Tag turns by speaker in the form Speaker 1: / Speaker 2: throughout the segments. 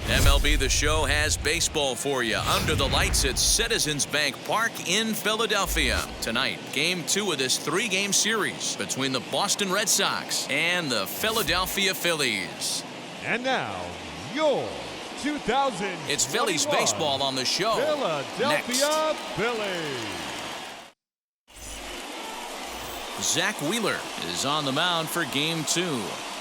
Speaker 1: MLB The Show has baseball for you under the lights at Citizens Bank Park in Philadelphia. Tonight, Game 2 of this 3-game series between the Boston Red Sox and the Philadelphia Phillies.
Speaker 2: And now, your 2000.
Speaker 1: It's Phillies baseball on the show.
Speaker 2: Philadelphia Phillies.
Speaker 1: Zach Wheeler is on the mound for Game 2.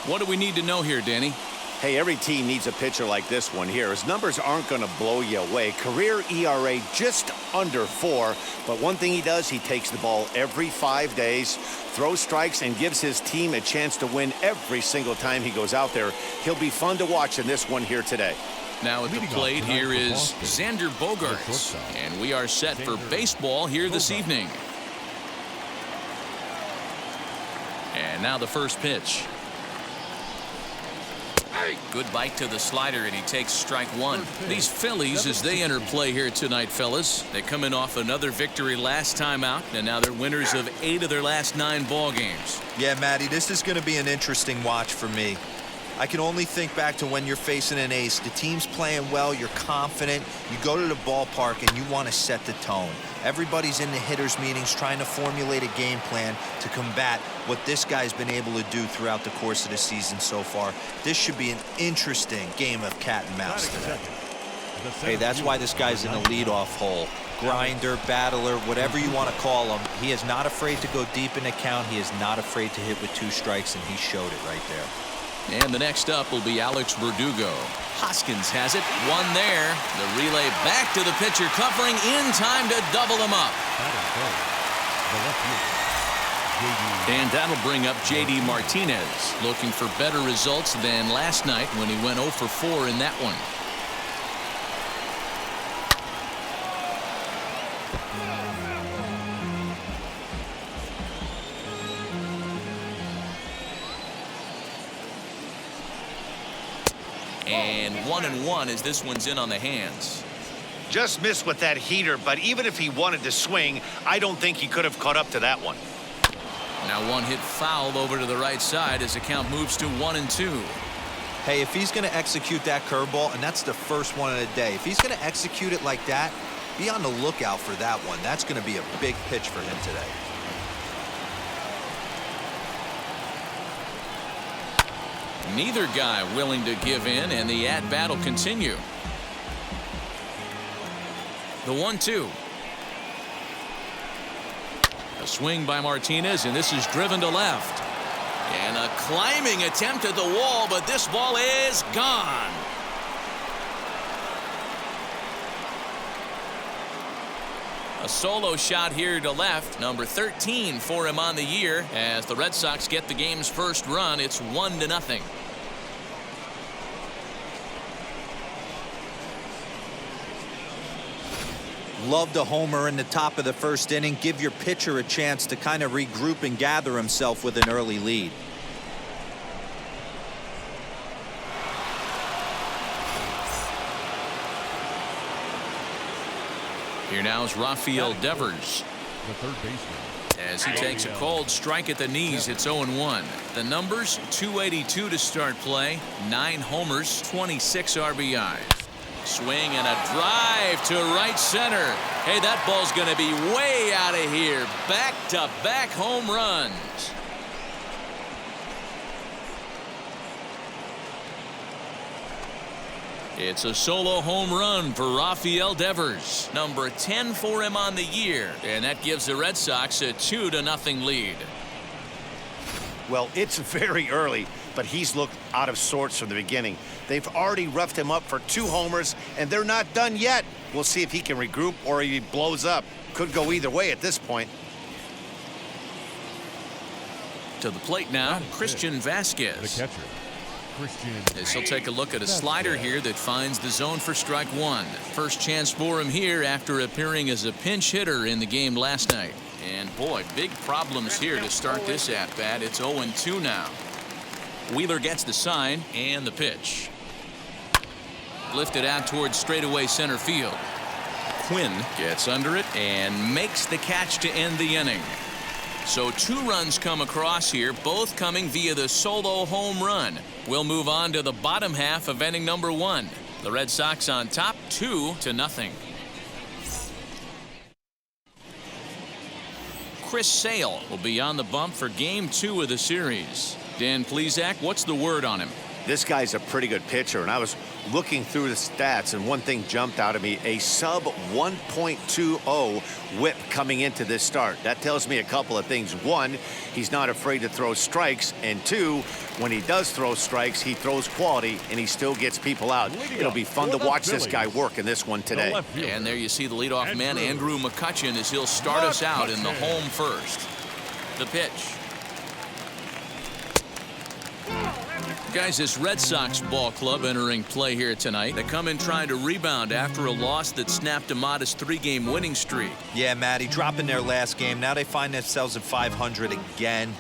Speaker 1: What do we need to know here, Danny?
Speaker 3: Hey, every team needs a pitcher like this one here. His numbers aren't going to blow you away. Career ERA just under 4. But one thing he does, he takes the ball every 5 days, throws strikes, and gives his team a chance to win every single time he goes out there. He'll be fun to watch in this one here today.
Speaker 1: Now at the plate here is Xander Bogaerts. And we are set for baseball here this evening. And now the first pitch. Good bite to the slider, and he takes strike one. These Phillies, as they enter play here tonight, fellas, they come in off another victory last time out, and now they're winners of 8 of their last 9 ball games.
Speaker 4: Yeah, Matty, this is going to be an interesting watch for me. I can only think back to when you're facing an ace. The team's playing well, you're confident, you go to the ballpark, and you want to set the tone. Everybody's in the hitters' meetings trying to formulate a game plan to combat what this guy's been able to do throughout the course of the season so far. This should be an interesting game of cat and mouse today. Hey, that's why this guy's in the leadoff hole. Grinder, battler, whatever you want to call him. He is not afraid to go deep in the count. He is not afraid to hit with 2 strikes, and he showed it right there.
Speaker 1: And the next up will be Alex Verdugo. Hoskins has it. One there. The relay back to the pitcher, covering in time to double him up. And that'll bring up J.D. Martinez, looking for better results than last night when he went 0 for 4 in that one. And 1-1 as this one's in on the hands.
Speaker 3: Just missed with that heater, but even if he wanted to swing, I don't think he could have caught up to that one.
Speaker 1: Now one hit foul over to the right side as the count moves to 1-2.
Speaker 4: Hey, if he's going to execute that curveball, and that's the first one of the day, if he's going to execute it like that, be on the lookout for that one. That's going to be a big pitch for him today.
Speaker 1: Neither guy willing to give in, and the at-bat will continue. The 1-2. A swing by Martinez, and this is driven to left. And a climbing attempt at the wall, but this ball is gone. A solo shot here to left, number 13 for him on the year, as the Red Sox get the game's first run. It's 1-0.
Speaker 4: Loved a homer in the top of the first inning. Give your pitcher a chance to kind of regroup and gather himself with an early lead.
Speaker 1: Here now is Rafael Devers.
Speaker 2: The third baseman.
Speaker 1: As he takes a cold strike at the knees, it's 0-1. The numbers, 282 to start play, 9 homers, 26 RBIs. Swing and a drive to right center. Hey, that ball's going to be way out of here. Back-to-back home runs. It's a solo home run for Rafael Devers, number 10 for him on the year, and that gives the Red Sox a 2-0 lead.
Speaker 3: Well, it's very early, but he's looked out of sorts from the beginning. They've already roughed him up for 2 homers, and they're not done yet. We'll see if he can regroup or he blows up. Could go either way at this point.
Speaker 1: To the plate now, Christian Vasquez.
Speaker 2: The catcher, Christian.
Speaker 1: As he'll take a look at a slider here that finds the zone for strike 1. First chance for him here after appearing as a pinch hitter in the game last night. And boy, big problems here to start this at-bat. It's 0-2 now. Wheeler gets the sign and the pitch. Lifted out towards straightaway center field. Quinn gets under it and makes the catch to end the inning. So 2 runs come across here, both coming via the solo home run. We'll move on to the bottom half of inning number 1. The Red Sox on top, 2-0. Chris Sale will be on the bump for game 2 of the series. Dan Plesac, what's the word on him?
Speaker 3: This guy's a pretty good pitcher, and I was looking through the stats, and one thing jumped out at me, a sub 1.20 whip coming into this start. That tells me a couple of things. 1, he's not afraid to throw strikes, and 2, when he does throw strikes, he throws quality, and he still gets people out. It'll be fun to watch this guy work in this one today.
Speaker 1: And there you see the leadoff man, Andrew McCutchen, as he'll start us out in the home first. The pitch. Guys, this Red Sox ball club entering play here tonight. They come in trying to rebound after a loss that snapped a modest 3-game winning streak.
Speaker 4: Yeah, Matty, dropping their last game. Now they find themselves at 500 again.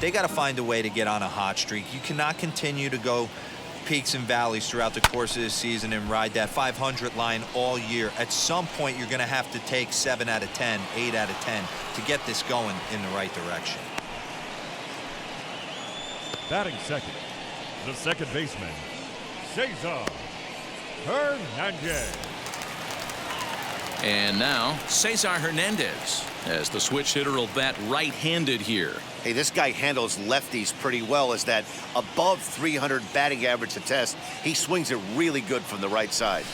Speaker 4: They got to find a way to get on a hot streak. You cannot continue to go peaks and valleys throughout the course of the season and ride that 500 line all year. At some point, you're going to have to take 7 out of 10, 8 out of 10 to get this going in the right direction.
Speaker 2: Batting second, the second baseman, Cesar Hernandez.
Speaker 1: And now Cesar Hernandez, as the switch hitter will bat right-handed here.
Speaker 3: Hey, this guy handles lefties pretty well, as that above 300 batting average to test. He swings it really good from the right side.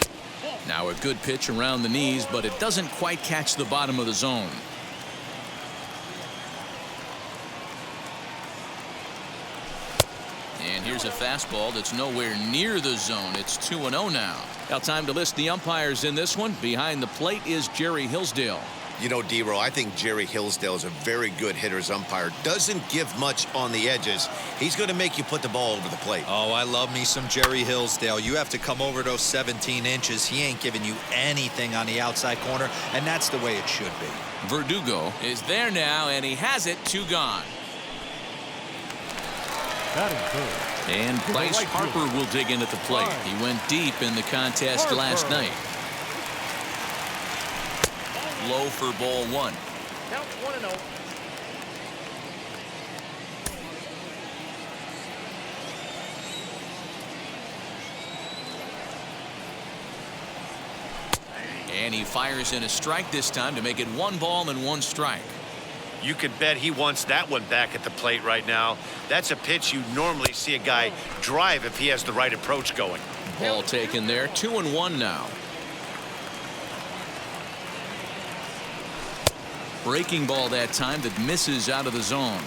Speaker 1: Now a good pitch around the knees, but it doesn't quite catch the bottom of the zone. And here's a fastball that's nowhere near the zone. It's 2-0 now. Now time to list the umpires in this one. Behind the plate is Jerry Hillsdale.
Speaker 3: You know, D-Row, I think Jerry Hillsdale is a very good hitter's umpire. Doesn't give much on the edges. He's going to make you put the ball over the plate.
Speaker 4: Oh, I love me some Jerry Hillsdale. You have to come over those 17 inches. He ain't giving you anything on the outside corner, and that's the way it should be.
Speaker 1: Verdugo is there now, and he has it. 2 gone.
Speaker 2: Batting third.
Speaker 1: And Bryce Harper will dig in at the plate. He went deep in the contest last night. Low for ball 1.
Speaker 5: Count 1-0.
Speaker 1: And he fires in a strike this time to make it 1 ball and 1 strike.
Speaker 3: You can bet he wants that one back at the plate right now. That's a pitch you normally see a guy drive if he has the right approach going.
Speaker 1: Ball taken there. 2-1 now. Breaking ball that time that misses out of the zone.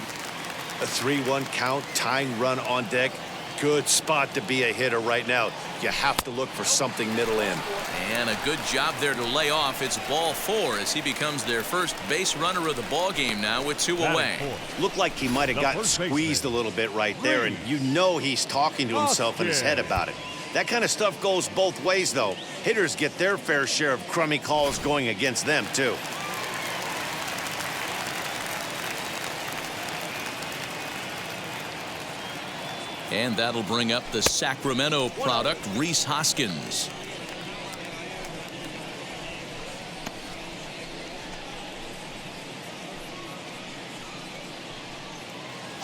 Speaker 3: A 3-1 count, tying run on deck. Good spot to be a hitter right now. You have to look for something middle in.
Speaker 1: And a good job there to lay off. It's ball 4 as he becomes their first base runner of the ball game now with 2 away.
Speaker 3: Looked like he might have gotten squeezed a little bit right there, and you know he's talking to himself in his head about it. That kind of stuff goes both ways, though. Hitters get their fair share of crummy calls going against them, too.
Speaker 1: And that'll bring up the Sacramento product, Rhys Hoskins.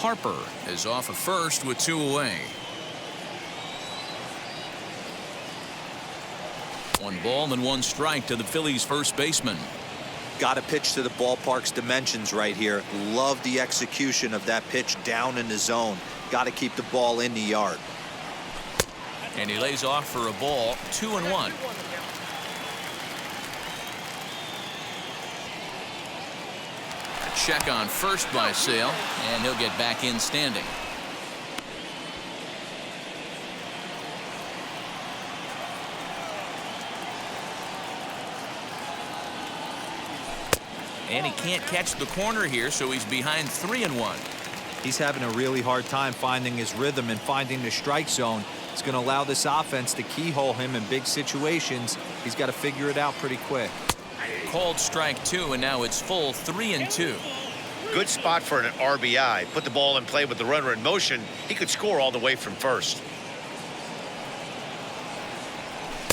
Speaker 1: Harper is off of first with 2 away. 1 ball and 1 strike to the Phillies first baseman.
Speaker 4: Got to pitch to the ballpark's dimensions right here. Love the execution of that pitch down in the zone. Got to keep the ball in the yard.
Speaker 1: And he lays off for a ball, 2-1. A check on first by Sale, and he'll get back in standing. And he can't catch the corner here, so he's behind 3-1.
Speaker 4: He's having a really hard time finding his rhythm and finding the strike zone. It's going to allow this offense to keyhole him in big situations. He's got to figure it out pretty quick.
Speaker 1: Called strike 2, and now it's full 3-2.
Speaker 3: Good spot for an RBI. Put the ball in play with the runner in motion. He could score all the way from first.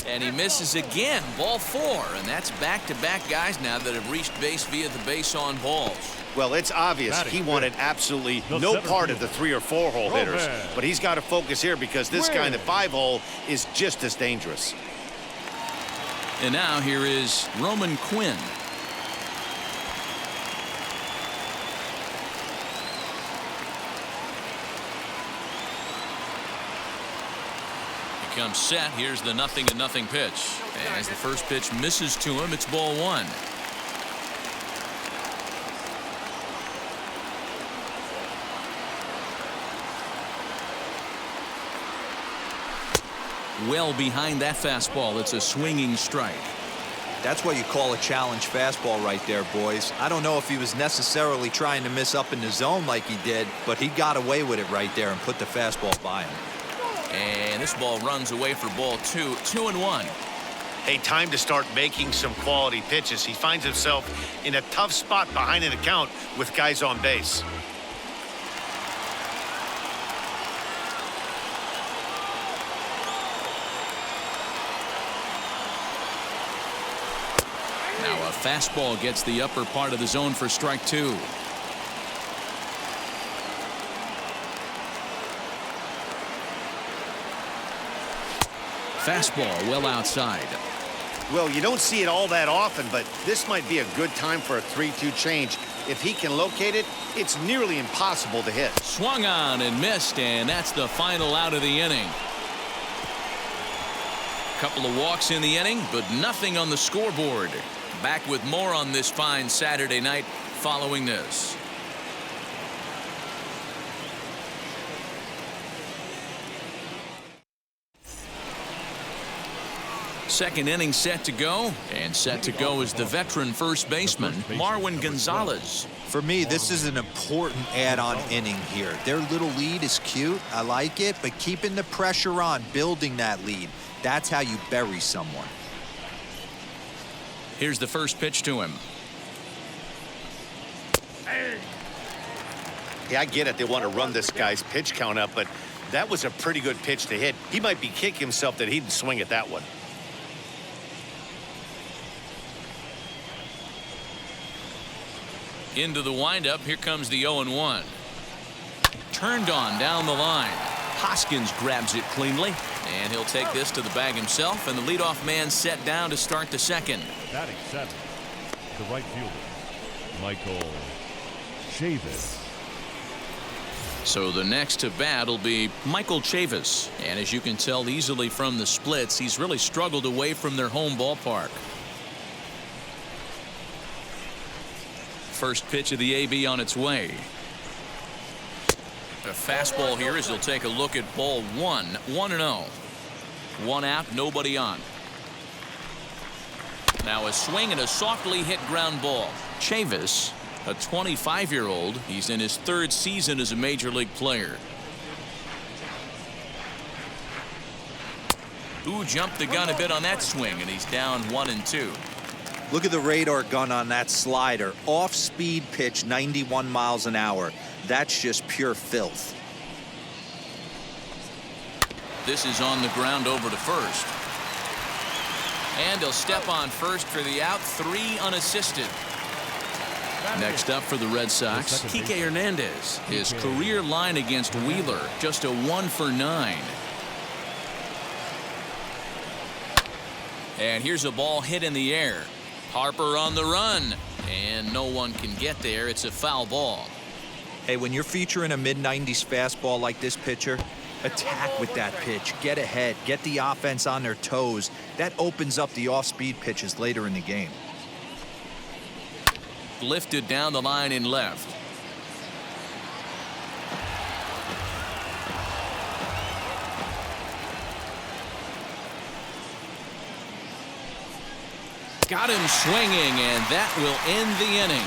Speaker 1: And he misses again. Ball 4, and that's back-to-back guys now that have reached base via the base on balls.
Speaker 3: Well, it's obvious he wanted absolutely no part of the 3 or 4 hole hitters, but he's got to focus here because this guy in the 5 hole is just as dangerous.
Speaker 1: And now here is Roman Quinn. He comes set. Here's the 0-0 pitch. As the first pitch misses to him, it's ball 1. Well behind that fastball. It's a swinging strike.
Speaker 4: That's what you call a challenge fastball right there, boys. I don't know if he was necessarily trying to miss up in the zone like he did, but he got away with it right there and put the fastball by him.
Speaker 1: And this ball runs away for ball 2. 2-1.
Speaker 3: Hey, time to start making some quality pitches. He finds himself in a tough spot behind an account with guys on base.
Speaker 1: Now a fastball gets the upper part of the zone for strike 2. Fastball well outside.
Speaker 3: Well, you don't see it all that often, but this might be a good time for a 3-2 change. If he can locate it, it's nearly impossible to hit.
Speaker 1: Swung on and missed, and that's the final out of the inning. Couple of walks in the inning, but nothing on the scoreboard. Back with more on this fine Saturday night following this. Second inning set to go, and set to go is the veteran first baseman, Marwin Gonzalez.
Speaker 4: For me, this is an important add-on inning here. Their little lead is cute. I like it, but keeping the pressure on, building that lead, that's how you bury someone.
Speaker 1: Here's the first pitch to him.
Speaker 3: Yeah, I get it. They want to run this guy's pitch count up, but that was a pretty good pitch to hit. He might be kicking himself that he didn't swing at that one.
Speaker 1: Into the windup. Here comes the 0-1. Turned on down the line. Hoskins grabs it cleanly, and he'll take this to the bag himself, and the leadoff man set down to start the second.
Speaker 2: Batting 7, the right fielder, Michael Chavis.
Speaker 1: So the next to bat will be Michael Chavis, and as you can tell easily from the splits, he's really struggled away from their home ballpark. First pitch of the AB on its way. A fastball here as he'll take a look at ball 1. 1-0. 1 out, nobody on. Now a swing and a softly hit ground ball. Chavis, a 25-year-old, he's in his 3rd season as a major league player. Ooh, jumped the gun a bit on that swing, and he's down 1-2.
Speaker 4: Look at the radar gun on that slider. Off-speed pitch, 91 miles an hour. That's just pure filth.
Speaker 1: This is on the ground over to first. And he'll step on first for the out. 3 unassisted. Next up for the Red Sox, Kike Hernandez. His career line against Wheeler, just a 1 for 9. And here's a ball hit in the air. Harper on the run, and no one can get there. It's a foul ball.
Speaker 4: Hey, when you're featuring a mid-90s fastball like this pitcher, attack with that pitch. Get ahead. Get the offense on their toes. That opens up the off-speed pitches later in the game.
Speaker 1: Lifted down the line in left. Got him swinging, and that will end the inning.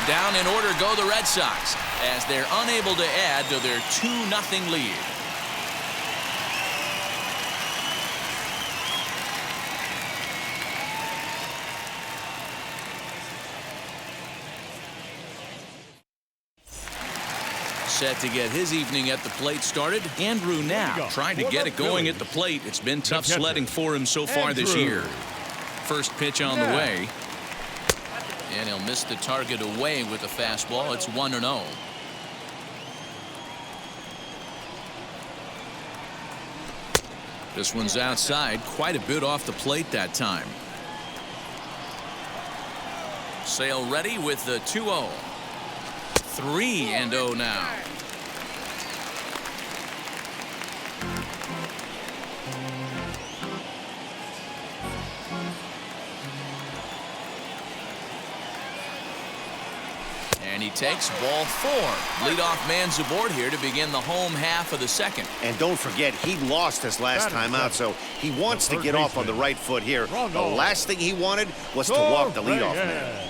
Speaker 1: Down in order go the Red Sox as they're unable to add to their 2-0 lead. Set to get his evening at the plate started. Andrew now trying to get it going at the plate. It's been tough sledding for him so far this year. First pitch on the way. And he'll miss the target away with a fastball. It's 1-0. This one's outside, quite a bit off the plate that time. Sale ready with the 2-0. 3-0 now. And he takes ball 4. Leadoff man's aboard here to begin the home half of the second.
Speaker 3: And don't forget, he lost his last time out, so he wants to get off on the right foot here. The last thing he wanted was to walk the leadoff man.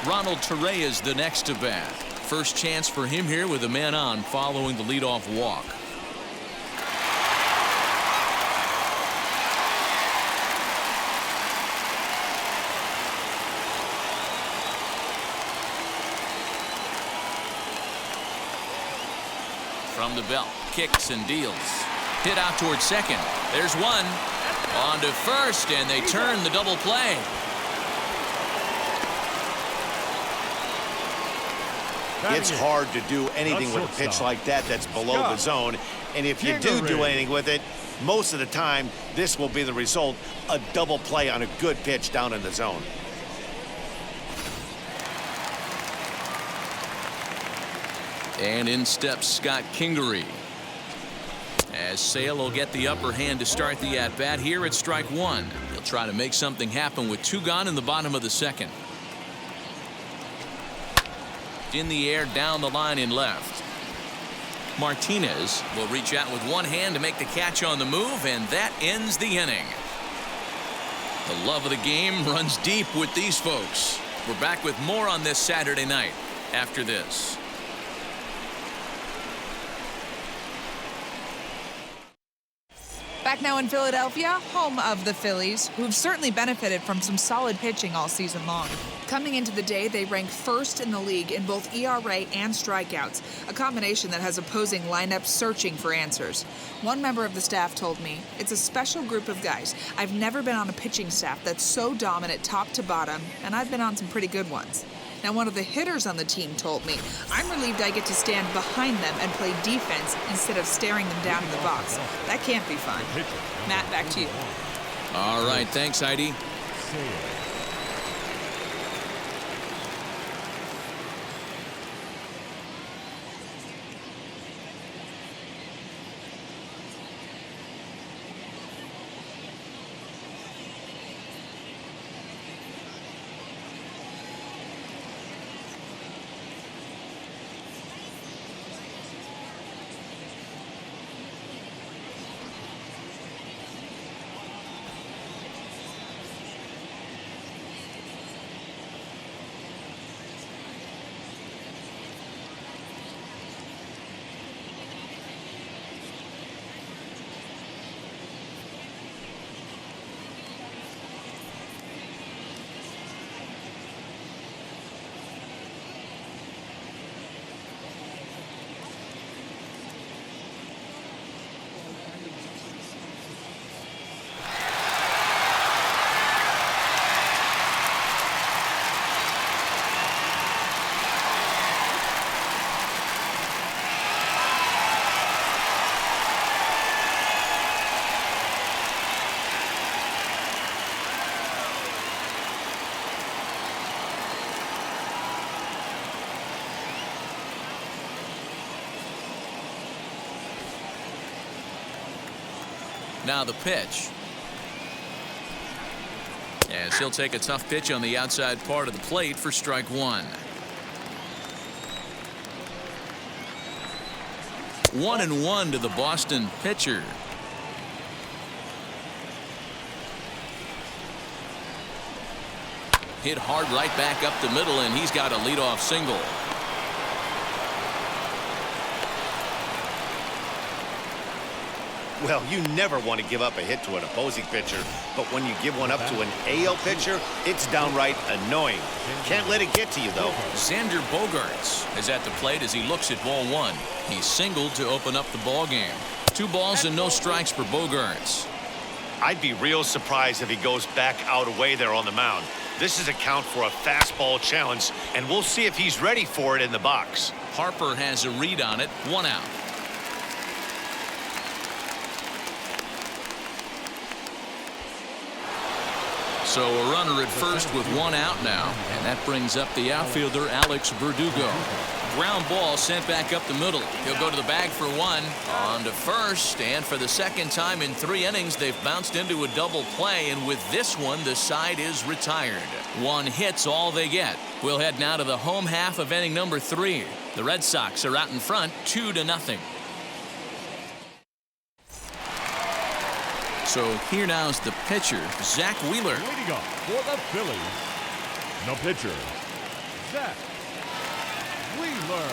Speaker 1: Ronald Torre is the next to bat. First chance for him here with a man on following the leadoff walk. From the belt, kicks and deals. Hit out towards second. There's one. On to first, and they turn the double play.
Speaker 3: It's hard to do anything with a pitch like that that's below the zone. And if you do anything with it, most of the time, this will be the result, a double play on a good pitch down in the zone.
Speaker 1: And in steps Scott Kingery. As Sale will get the upper hand to start the at-bat here at strike 1. He'll try to make something happen with 2 gone in the bottom of the second. In the air down the line in left. Martinez will reach out with one hand to make the catch on the move, and that ends the inning. The love of the game runs deep with these folks. We're back with more on this Saturday night after this.
Speaker 5: Back now in Philadelphia, home of the Phillies, who've certainly benefited from some solid pitching all season long. Coming into the day, they ranked first in the league in both ERA and strikeouts, a combination that has opposing lineups searching for answers. One member of the staff told me, "It's a special group of guys. I've never been on a pitching staff that's so dominant top to bottom, and I've been on some pretty good ones." Now, one of the hitters on the team told me, "I'm relieved I get to stand behind them and play defense instead of staring them down in the box. That can't be fun." Matt, back to you.
Speaker 1: All right, thanks, Heidi. Now the pitch. As he'll take a tough pitch on the outside part of the plate for strike one. 1-1 to the Boston pitcher. Hit hard right back up the middle, and he's got a leadoff single.
Speaker 3: Well, you never want to give up a hit to an opposing pitcher, but when you give one up to an AL pitcher, it's downright annoying. Can't let it get to you, though.
Speaker 1: Xander Bogaerts is at the plate as he looks at ball one. He singled to open up the ball game. 2 balls and no strikes for Bogaerts.
Speaker 3: I'd be real surprised if he goes back out away there on the mound. This is a count for a fastball challenge, and we'll see if he's ready for it in the box.
Speaker 1: Harper has a read on it. 1 out. So a runner at first with 1 out now, and that brings up the outfielder Alex Verdugo. Ground ball sent back up the middle. He'll go to the bag for 1. On to first, and for the second time in 3 innings, they've bounced into a double play, and with this one, the side is retired. 1 hit's all they get. We'll head now to the home half of inning number 3. The Red Sox are out in front, 2-0. So here now's the pitcher, Zach Wheeler.
Speaker 2: Leading up for the Phillies, the pitcher, Zach Wheeler.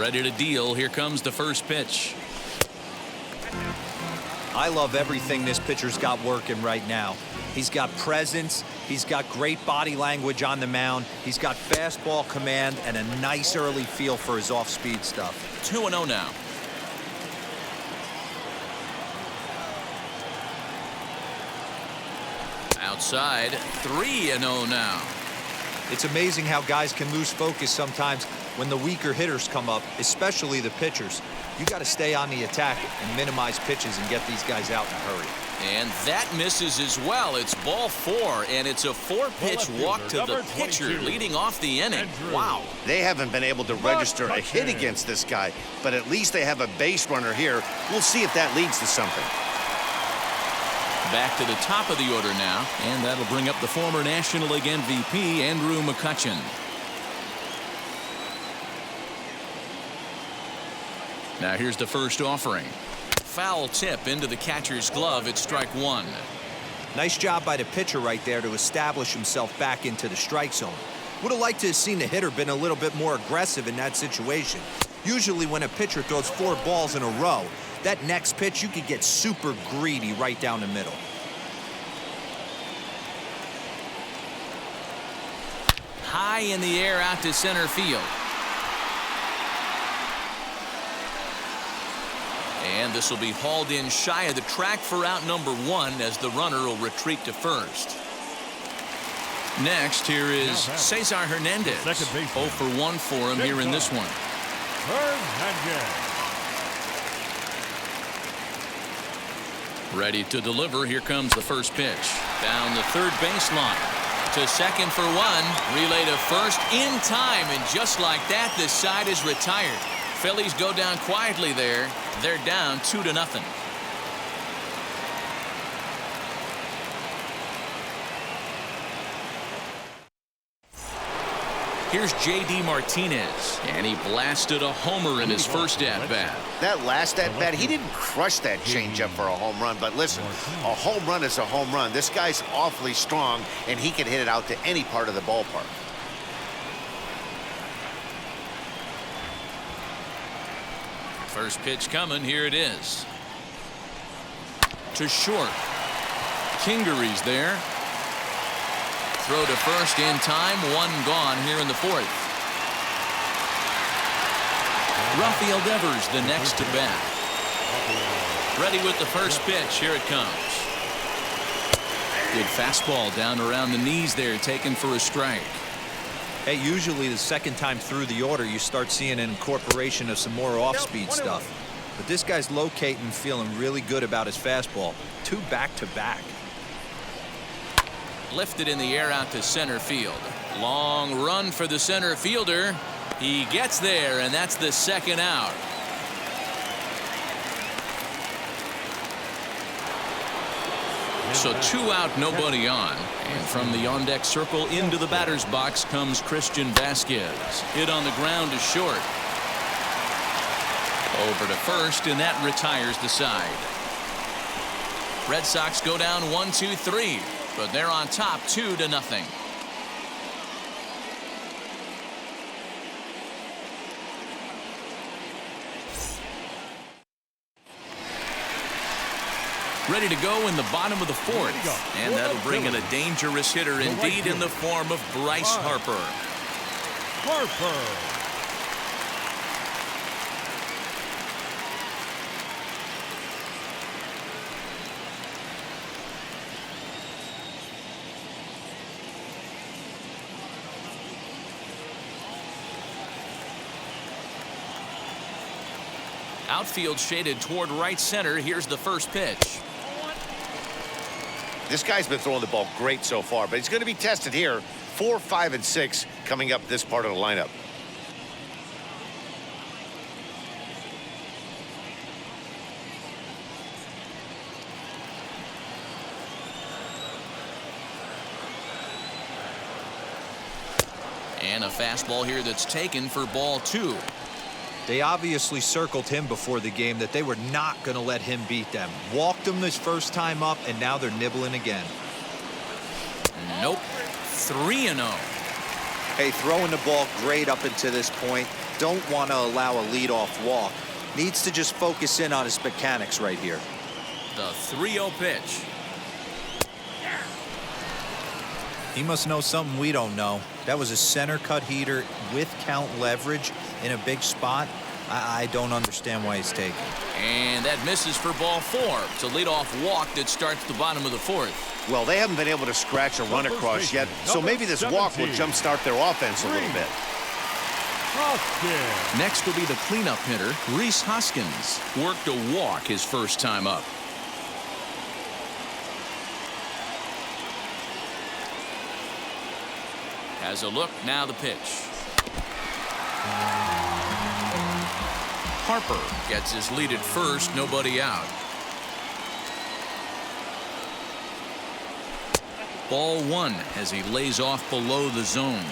Speaker 1: Ready to deal. Here comes the first pitch.
Speaker 4: I love everything this pitcher's got working right now. He's got presence. He's got great body language on the mound. He's got fastball command and a nice early feel for his off-speed stuff.
Speaker 1: 2-0 now. Outside, 3-0 now.
Speaker 4: It's amazing how guys can lose focus sometimes when the weaker hitters come up, especially the pitchers. You got to stay on the attack and minimize pitches and get these guys out in a hurry.
Speaker 1: And that misses as well. It's ball 4, and it's a 4-pitch walk to the pitcher leading off the inning. Wow.
Speaker 3: They haven't been able to register a hit against this guy, but at least they have a base runner here. We'll see if that leads to something.
Speaker 1: Back to the top of the order now, and that'll bring up the former National League MVP, Andrew McCutchen. Now here's the first offering. Foul tip into the catcher's glove at strike 1.
Speaker 4: Nice job by the pitcher right there to establish himself back into the strike zone. Would have liked to have seen the hitter been a little bit more aggressive in that situation. Usually when a pitcher throws 4 balls in a row, that next pitch you could get super greedy right down the middle.
Speaker 1: High in the air out to center field. And this will be hauled in shy of the track for out number 1 as the runner will retreat to first. Next, here is Cesar Hernandez. 0 for 1 for him here in this one. Ready to deliver. Here comes the first pitch. Down the third baseline. To second for 1. Relay to first in time. And just like that, the side is retired. Phillies go down quietly there. They're down 2-0. Here's J.D. Martinez, and he blasted a homer in his first at-bat.
Speaker 3: That last at-bat, he didn't crush that changeup for a home run, but listen, a home run is a home run. This guy's awfully strong, and he can hit it out to any part of the ballpark.
Speaker 1: First pitch coming. Here it is. To short. Kingery's there. Throw to first in time. 1 gone here in the 4th. Rafael Devers the next to bat. Ready with the first pitch. Here it comes. Good fastball down around the knees there, taken for a strike.
Speaker 4: Hey, usually the second time through the order, you start seeing an incorporation of some more off-speed stuff. But this guy's locating, feeling really good about his fastball. 2 back-to-back.
Speaker 1: Lifted in the air out to center field. Long run for the center fielder. He gets there, and that's the second out. So 2 out, nobody on. And from the on-deck circle into the batter's box comes Christian Vasquez. Hit on the ground is short. Over to first, and that retires the side. Red Sox go down 1-2-3, but they're on top 2-0. Ready to go in the bottom of the fourth, and that'll bring in a dangerous hitter indeed in the form of Bryce Harper. Outfield shaded toward right center. Here's the first pitch.
Speaker 3: This guy's been throwing the ball great so far, but he's going to be tested here. 4, 5, and 6 coming up this part of the lineup.
Speaker 1: And a fastball here that's taken for ball 2.
Speaker 4: They obviously circled him before the game that they were not going to let him beat them. Walked him this first time up, and now they're nibbling again.
Speaker 1: Nope. 3-0.
Speaker 4: Hey, throwing the ball great up until this point. Don't want to allow a leadoff walk. Needs to just focus in on his mechanics right here.
Speaker 1: The 3-0 pitch.
Speaker 4: He must know something we don't know. That was a center cut heater with count leverage in a big spot. I don't understand why he's taking.
Speaker 1: And that misses for ball 4. It's a leadoff walk that starts the bottom of the fourth.
Speaker 3: Well, they haven't been able to scratch a run across yet, so maybe this walk will jumpstart their offense a little bit.
Speaker 1: Next will be the cleanup hitter, Rhys Hoskins. Worked a walk his first time up. Has a look, now the pitch. Harper gets his lead at first, nobody out. Ball 1 as he lays off below the zone.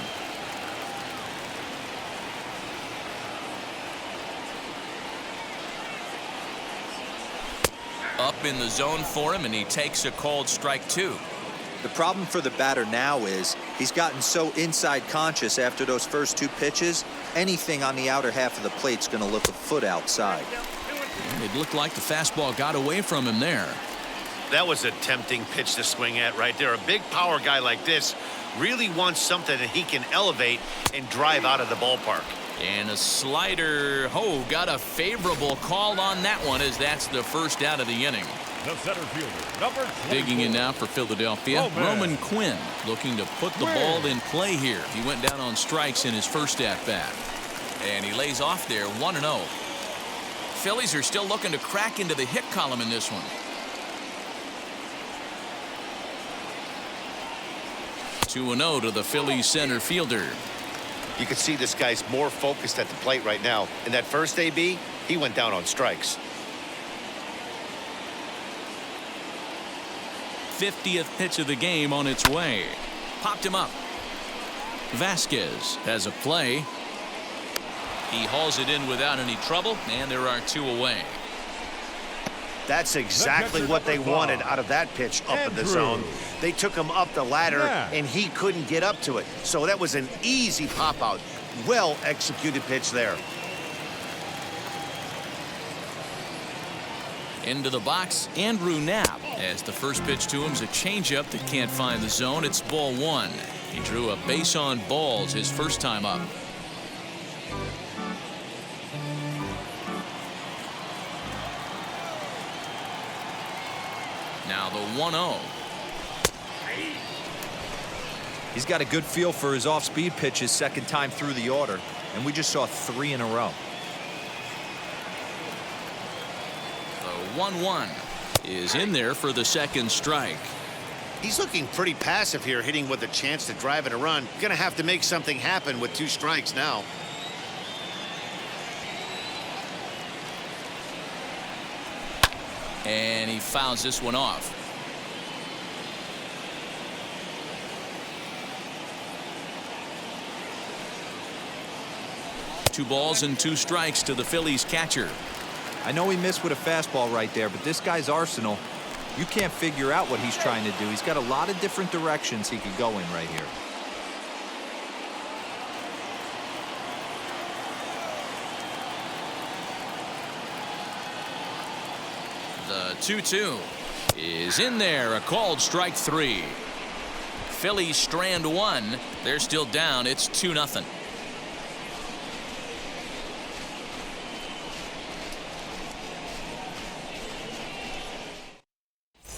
Speaker 1: Up in the zone for him, and he takes a called strike 2.
Speaker 4: The problem for the batter now is he's gotten so inside conscious after those first 2 pitches. Anything on the outer half of the plate's going to look a foot outside.
Speaker 1: And it looked like the fastball got away from him there.
Speaker 3: That was a tempting pitch to swing at right there. A big power guy like this really wants something that he can elevate and drive out of the ballpark.
Speaker 1: And a slider. Oh, got a favorable call on that one, as that's the first out of the inning.
Speaker 2: The center fielder, number 24.
Speaker 1: Digging in now for Philadelphia, Roman Quinn, looking to put the ball in play here. He went down on strikes in his first at-bat. And he lays off there, 1-0. Phillies are still looking to crack into the hit column in this one. Two 2-0 to the Phillies center fielder.
Speaker 3: You can see this guy's more focused at the plate right now. In that first AB, he went down on strikes.
Speaker 1: 50th pitch of the game on its way. Popped him up. Vasquez has a play. He hauls it in without any trouble, and there are 2 away.
Speaker 3: That's exactly what they wanted out of that pitch up in the zone. They took him up the ladder, and he couldn't get up to it. So that was an easy pop-out. Well-executed pitch there.
Speaker 1: Into the box, Andrew Knapp, as the first pitch to him's a changeup that can't find the zone. It's ball 1. He drew a base on balls his first time up. Now the 1-0.
Speaker 4: He's got a good feel for his off-speed pitches second time through the order, and we just saw 3 in a row.
Speaker 1: The 1-1 is in there for the second strike.
Speaker 3: He's looking pretty passive here, hitting with a chance to drive in a run. Gonna have to make something happen with 2 strikes now.
Speaker 1: And he fouls this one off. 2 balls and 2 strikes to the Phillies catcher.
Speaker 4: I know he missed with a fastball right there, but this guy's arsenal, you can't figure out what he's trying to do. He's got a lot of different directions he could go in right here.
Speaker 1: The 2-2 is in there. A called strike 3. Phillies strand 1. They're still down. It's 2-0.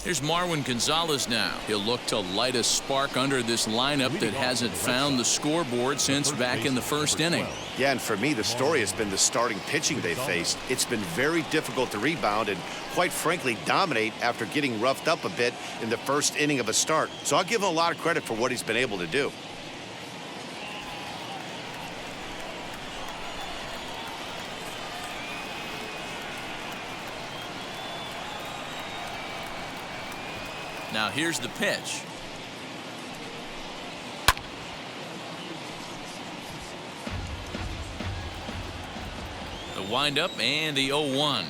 Speaker 1: Here's Marwin Gonzalez now. He'll look to light a spark under this lineup that hasn't found the scoreboard since back in the first inning.
Speaker 3: Yeah, and for me, the story has been the starting pitching they faced. It's been very difficult to rebound and, quite frankly, dominate after getting roughed up a bit in the first inning of a start. So I'll give him a lot of credit for what he's been able to do.
Speaker 1: Now here's the pitch. The windup and the 0-1.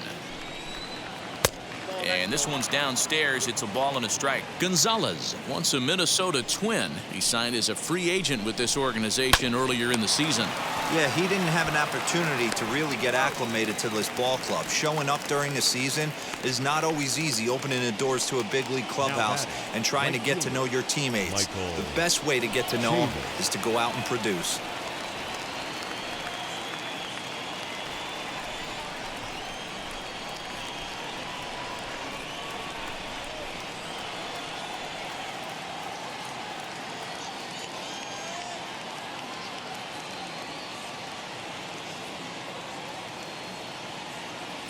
Speaker 1: And this one's downstairs. It's a ball and a strike. Gonzalez, once a Minnesota Twin. He signed as a free agent with this organization earlier in the season.
Speaker 4: Yeah, he didn't have an opportunity to really get acclimated to this ball club. Showing up during the season is not always easy, opening the doors to a big league clubhouse and trying to get to know your teammates. The best way to get to know them is to go out and produce.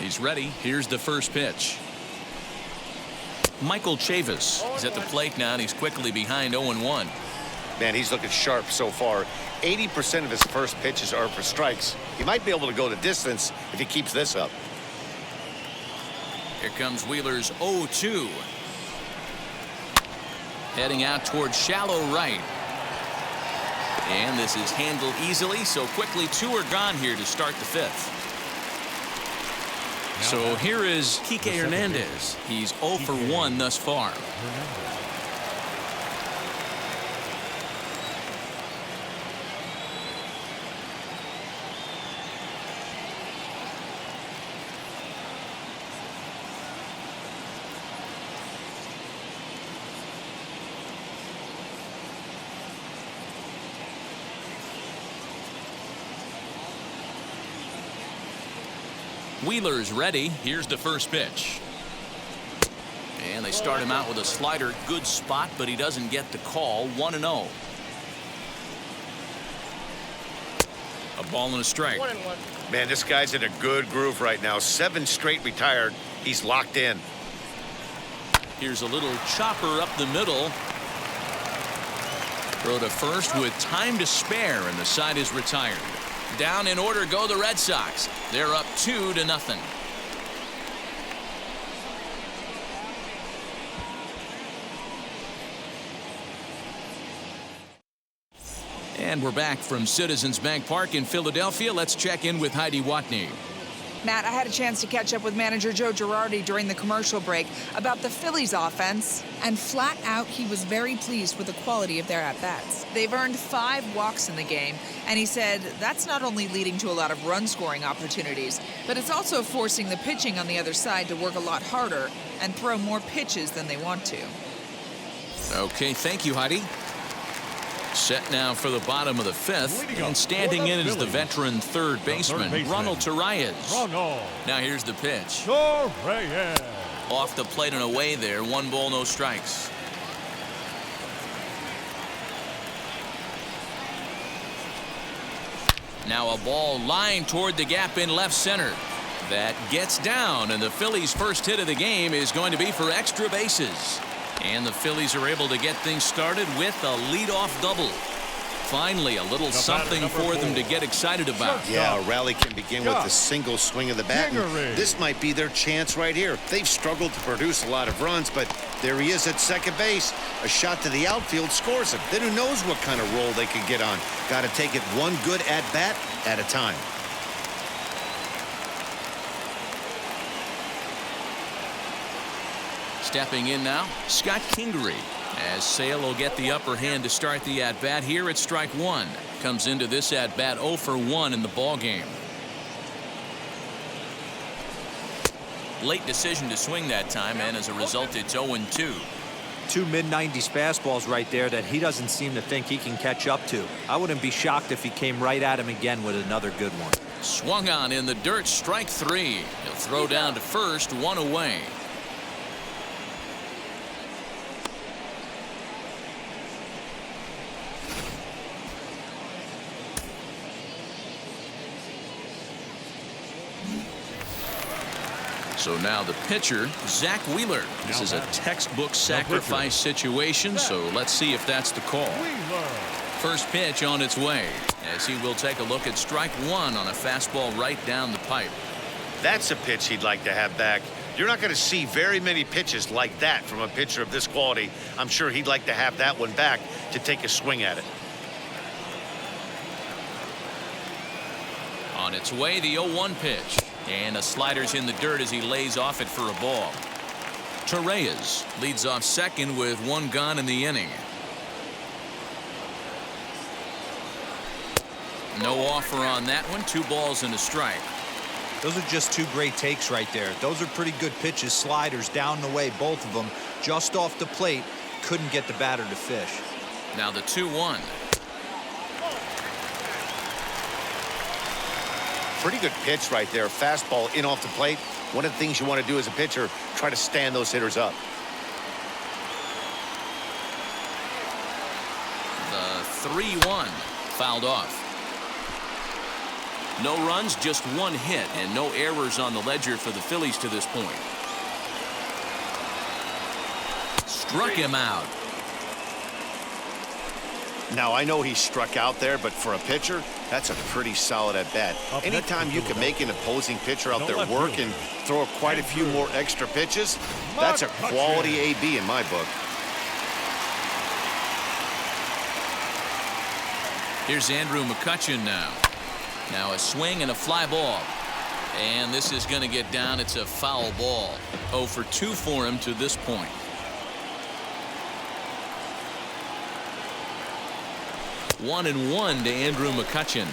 Speaker 1: He's ready. Here's the first pitch. Michael Chavis is at the plate now, and he's quickly behind 0-1.
Speaker 3: Man, he's looking sharp so far. 80% of his first pitches are for strikes. He might be able to go the distance if he keeps this up.
Speaker 1: Here comes Wheeler's 0-2. Heading out towards shallow right. And this is handled easily, so quickly 2 are gone here to start the 5th. So here is Kike Hernandez. He's 0 for 1 thus far. Wheeler's ready. Here's the first pitch. And they start him out with a slider. Good spot, but he doesn't get the call. 1-0. A ball and a strike.
Speaker 3: Man, this guy's in a good groove right now. 7 straight retired. He's locked in.
Speaker 1: Here's a little chopper up the middle. Throw to first with time to spare, and the side is retired. Down in order go the Red Sox. They're up 2-0. And we're back from Citizens Bank Park in Philadelphia. Let's check in with Heidi Watney.
Speaker 5: Matt, I had a chance to catch up with manager Joe Girardi during the commercial break about the Phillies offense, and flat out he was very pleased with the quality of their at-bats. They've earned 5 walks in the game, and he said that's not only leading to a lot of run-scoring opportunities, but it's also forcing the pitching on the other side to work a lot harder and throw more pitches than they want to.
Speaker 1: Okay, thank you, Heidi. Set now for the bottom of the 5th, and standing in is the veteran third baseman, Ronald Torreyes. Now here's the pitch. Off the plate and away there. 1 ball, no strikes. Now a ball lined toward the gap in left center. That gets down, and the Phillies' first hit of the game is going to be for extra bases. And the Phillies are able to get things started with a leadoff double. Finally, a little something for them to get excited about.
Speaker 3: Yeah, a rally can begin with a single swing of the bat. This might be their chance right here. They've struggled to produce a lot of runs, but there he is at second base. A shot to the outfield scores him. Then who knows what kind of roll they can get on. Got to take it one good at-bat at a time.
Speaker 1: Stepping in now, Scott Kingery. As Sale will get the upper hand to start the at-bat here at strike one. Comes into this at-bat 0 for 1 in the ball game. Late decision to swing that time, and as a result, it's 0-2.
Speaker 4: Two mid-90s fastballs right there that he doesn't seem to think he can catch up to. I wouldn't be shocked if he came right at him again with another good one.
Speaker 1: Swung on in the dirt, strike 3. He'll throw down to first, 1 away. So now the pitcher, Zach Wheeler. This is a textbook sacrifice situation, so let's see if that's the call. First pitch on its way, as he will take a look at strike 1 on a fastball right down the pipe.
Speaker 3: That's a pitch he'd like to have back. You're not going to see very many pitches like that from a pitcher of this quality. I'm sure he'd like to have that one back to take a swing at it.
Speaker 1: On its way, the 0-1 pitch. And a slider's in the dirt as he lays off it for a ball. Torreyes leads off second with 1 gone in the inning. No offer on that one. 2 balls and a strike.
Speaker 4: Those are just 2 great takes right there. Those are pretty good pitches. Sliders down the way, both of them. Just off the plate. Couldn't get the batter to fish.
Speaker 1: Now the 2-1.
Speaker 3: Pretty good pitch right there. Fastball in off the plate. One of the things you want to do as a pitcher, try to stand those hitters up.
Speaker 1: The 3-1 fouled off. No runs, just 1 hit, and no errors on the ledger for the Phillies to this point. Struck him out.
Speaker 3: Now, I know he struck out there, but for a pitcher, that's a pretty solid at-bat. Anytime you can make an opposing pitcher out there work and throw quite a few more extra pitches, that's a quality AB in my book.
Speaker 1: Here's Andrew McCutchen now. Now a swing and a fly ball. And this is going to get down. It's a foul ball. 0 for 2 for him to this point. One and 1 to Andrew McCutchen.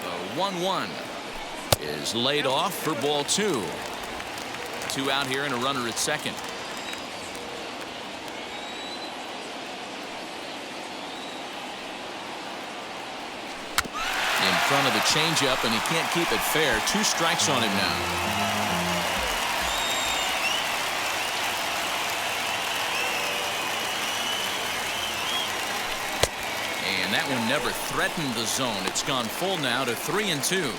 Speaker 1: The 1-1 is laid off for ball 2. 2 out here and a runner at second. In front of the changeup, and he can't keep it fair. 2 strikes on him now. And that one never threatened the zone. It's gone full now to 3-2.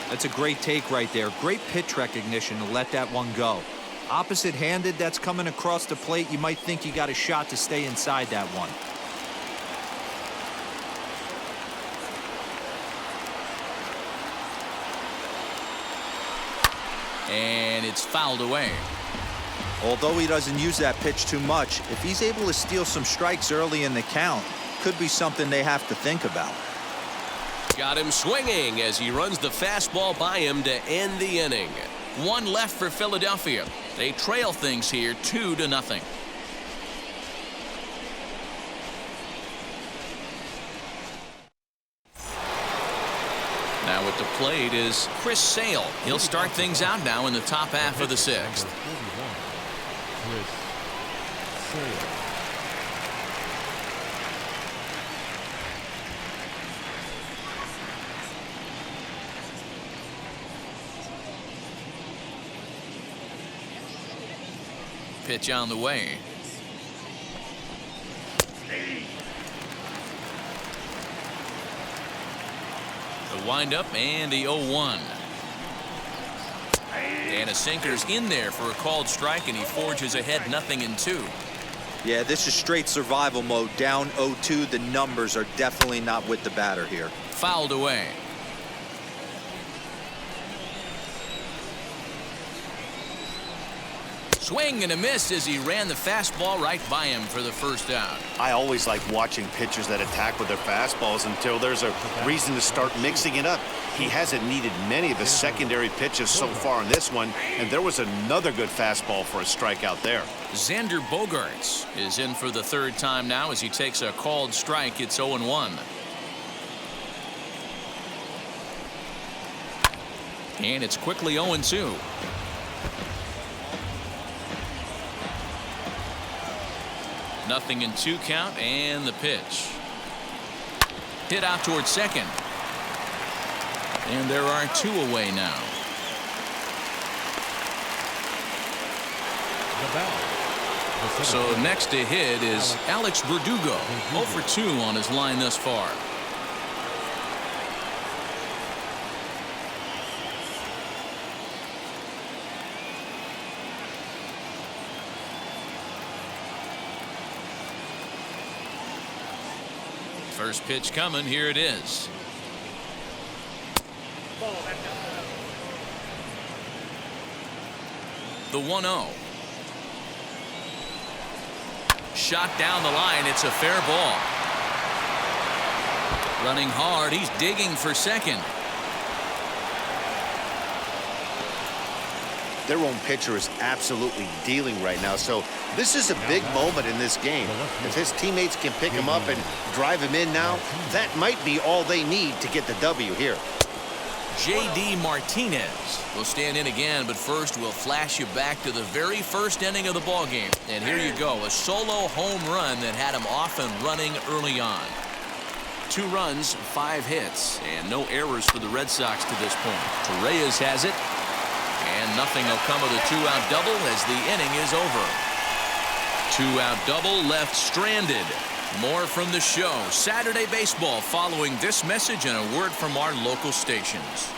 Speaker 4: That's a great take right there. Great pitch recognition to let that one go. Opposite-handed, that's coming across the plate. You might think you got a shot to stay inside that one.
Speaker 1: And it's fouled away.
Speaker 4: Although he doesn't use that pitch too much, if he's able to steal some strikes early in the count, could be something they have to think about.
Speaker 1: Got him swinging as he runs the fastball by him to end the inning. 1 left for Philadelphia. They trail things here 2-0. Now at the plate is Chris Sale. He'll start things out now in the top half of the 6th.
Speaker 2: Chris Sale.
Speaker 1: Pitch on the way. The windup and the 0-1. And a sinker's in there for a called strike, and he forges ahead 0-2.
Speaker 4: Yeah, this is straight survival mode. Down 0-2. The numbers are definitely not with the batter here.
Speaker 1: Fouled away. Swing and a miss as he ran the fastball right by him for the first out.
Speaker 3: I always like watching pitchers that attack with their fastballs until there's a reason to start mixing it up. He hasn't needed many of his secondary pitches so far in this one, and there was another good fastball for a strikeout there.
Speaker 1: Xander Bogaerts is in for the third time now as he takes a called strike. It's 0-1. And it's quickly 0-2. Nothing in 2 count, and the pitch. Hit out towards second. And there are 2 away now. So next to hit is Alex Verdugo. 0 for 2 on his line thus far. First pitch coming. Here it is. The 1-0. Shot down the line. It's a fair ball. Running hard. He's digging for second.
Speaker 3: Their own pitcher is absolutely dealing right now, so this is a big moment in this game. If his teammates can pick him up and drive him in now, that might be all they need to get the W here.
Speaker 1: J.D. Martinez will stand in again, but first we'll flash you back to the very first inning of the ballgame. And here you go, a solo home run that had him off and running early on. 2 runs, 5 hits, and no errors for the Red Sox to this point. Torreyes has it. And nothing will come of the 2-out double as the inning is over. 2-out double left stranded. More from the show. Saturday Baseball following this message and a word from our local stations.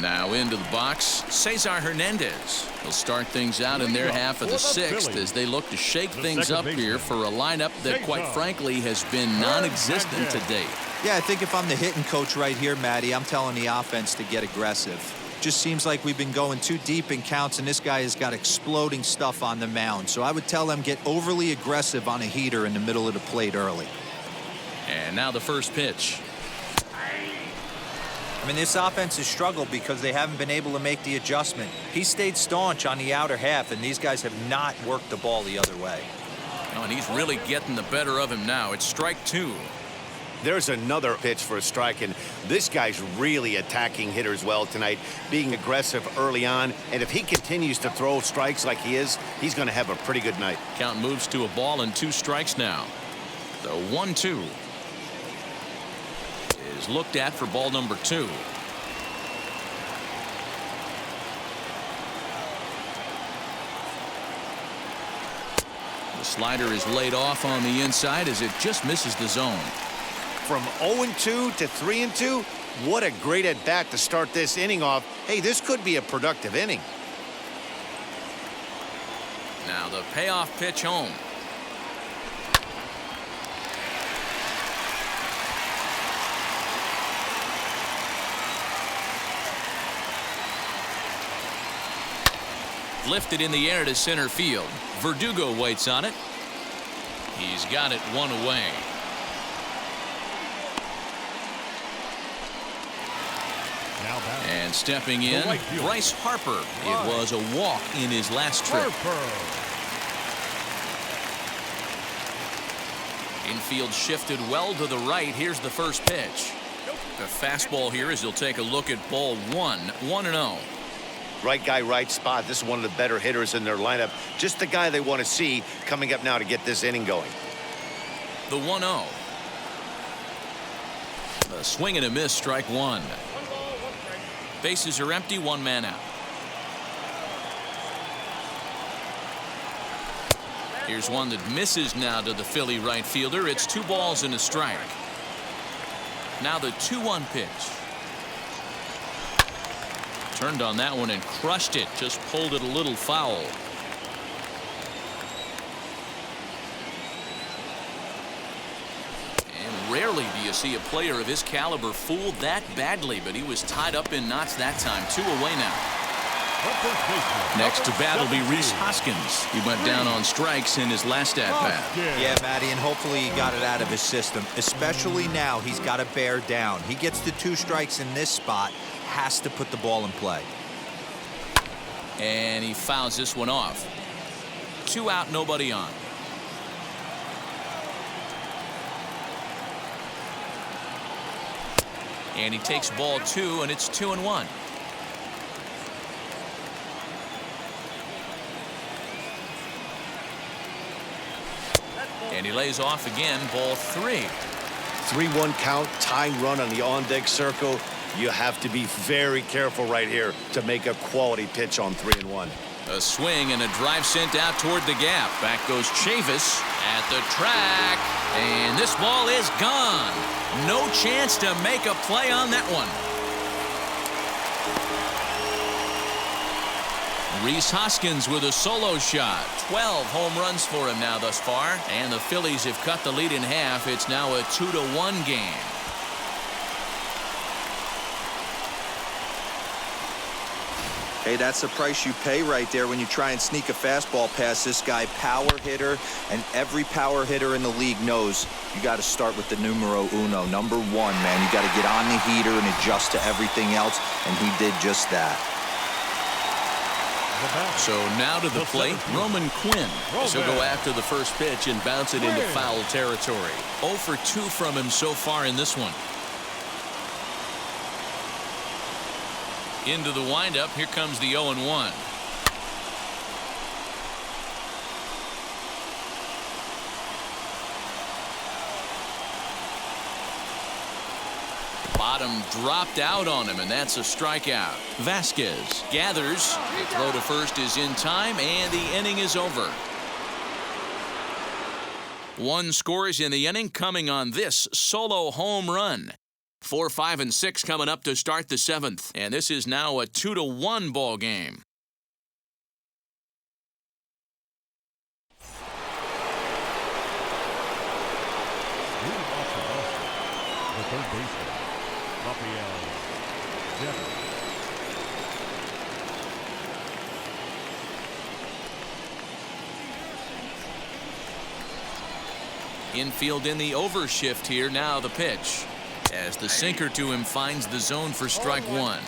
Speaker 1: Now into the box, Cesar Hernandez. He'll start things out in their half of the 6th as they look to shake things up here for a lineup that, quite frankly, has been non-existent to date.
Speaker 4: Yeah, I think if I'm the hitting coach right here, Matty, I'm telling the offense to get aggressive. Just seems like we've been going too deep in counts, and this guy has got exploding stuff on the mound. So I would tell them get overly aggressive on a heater in the middle of the plate early.
Speaker 1: And now the first pitch.
Speaker 4: I mean, this offense has struggled because they haven't been able to make the adjustment. He stayed staunch on the outer half, and these guys have not worked the ball the other way.
Speaker 1: Oh, and he's really getting the better of him now. It's strike 2.
Speaker 3: There's another pitch for a strike, and this guy's really attacking hitters well tonight, being aggressive early on. And if he continues to throw strikes like he is, he's going to have a pretty good night.
Speaker 1: Count moves to a ball and 2 strikes now. The 1-2 is looked at for ball number 2. The slider is laid off on the inside as it just misses the zone.
Speaker 3: From 0-2 to 3-2, what a great at-bat to start this inning off. Hey, this could be a productive inning.
Speaker 1: Now the payoff pitch home. Lifted in the air to center field. Verdugo waits on it. He's got it 1 away. And stepping in, Bryce Harper. It was a walk in his last trip. Infield shifted well to the right. Here's the first pitch. The fastball here as he'll take a look at ball 1. 1-0.
Speaker 3: Right guy, right spot. This is one of the better hitters in their lineup. Just the guy they want to see coming up now to get this inning going.
Speaker 1: The 1-0. A swing and a miss, strike 1. Bases are empty, 1 man out. Here's one that misses now to the Philly right fielder. It's 2 balls and a strike. Now the 2-1 pitch. Turned on that one and crushed it. Just pulled it a little foul. And rarely do you see a player of his caliber fooled that badly, but he was tied up in knots that time. 2 away now. Next to bat will be Rhys Hoskins. He went down on strikes in his last at-bat.
Speaker 4: Yeah, Matty, and hopefully he got it out of his system. Especially now, he's got to bear down. He gets the 2 strikes in this spot, has to put the ball in play.
Speaker 1: And he fouls this one off. 2 out, nobody on. And he takes ball 2, and it's 2-1. And he lays off again, ball 3.
Speaker 3: 3-1 count, tying run on the on-deck circle. You have to be very careful right here to make a quality pitch on 3-1.
Speaker 1: A swing and a drive sent out toward the gap. Back goes Chavis at the track. And this ball is gone. No chance to make a play on that one. Rhys Hoskins with a solo shot. 12 home runs for him now thus far. And the Phillies have cut the lead in half. It's now a 2-1 game.
Speaker 4: Hey, that's the price you pay right there when you try and sneak a fastball past this guy. Power hitter, and every power hitter in the league knows you got to start with the numero uno, number 1, man. You got to get on the heater and adjust to everything else, and he did just that.
Speaker 1: So now to the plate, Roman Quinn. He'll go after the first pitch and bounce it into foul territory. 0 for 2 from him so far in this one. Into the windup. Here comes the 0-1. Bottom dropped out on him, and that's a strikeout. Vasquez gathers. The throw to first is in time, and the inning is over. 1 scores in the inning coming on this solo home run. 4, 5, and 6 coming up to start the 7th. And this is now a 2-1 ball game.
Speaker 2: Leading off for Boston, the third baseman, Rafael Devers.
Speaker 1: Infield in the overshift here. Now the pitch. As the sinker to him finds the zone for strike 1.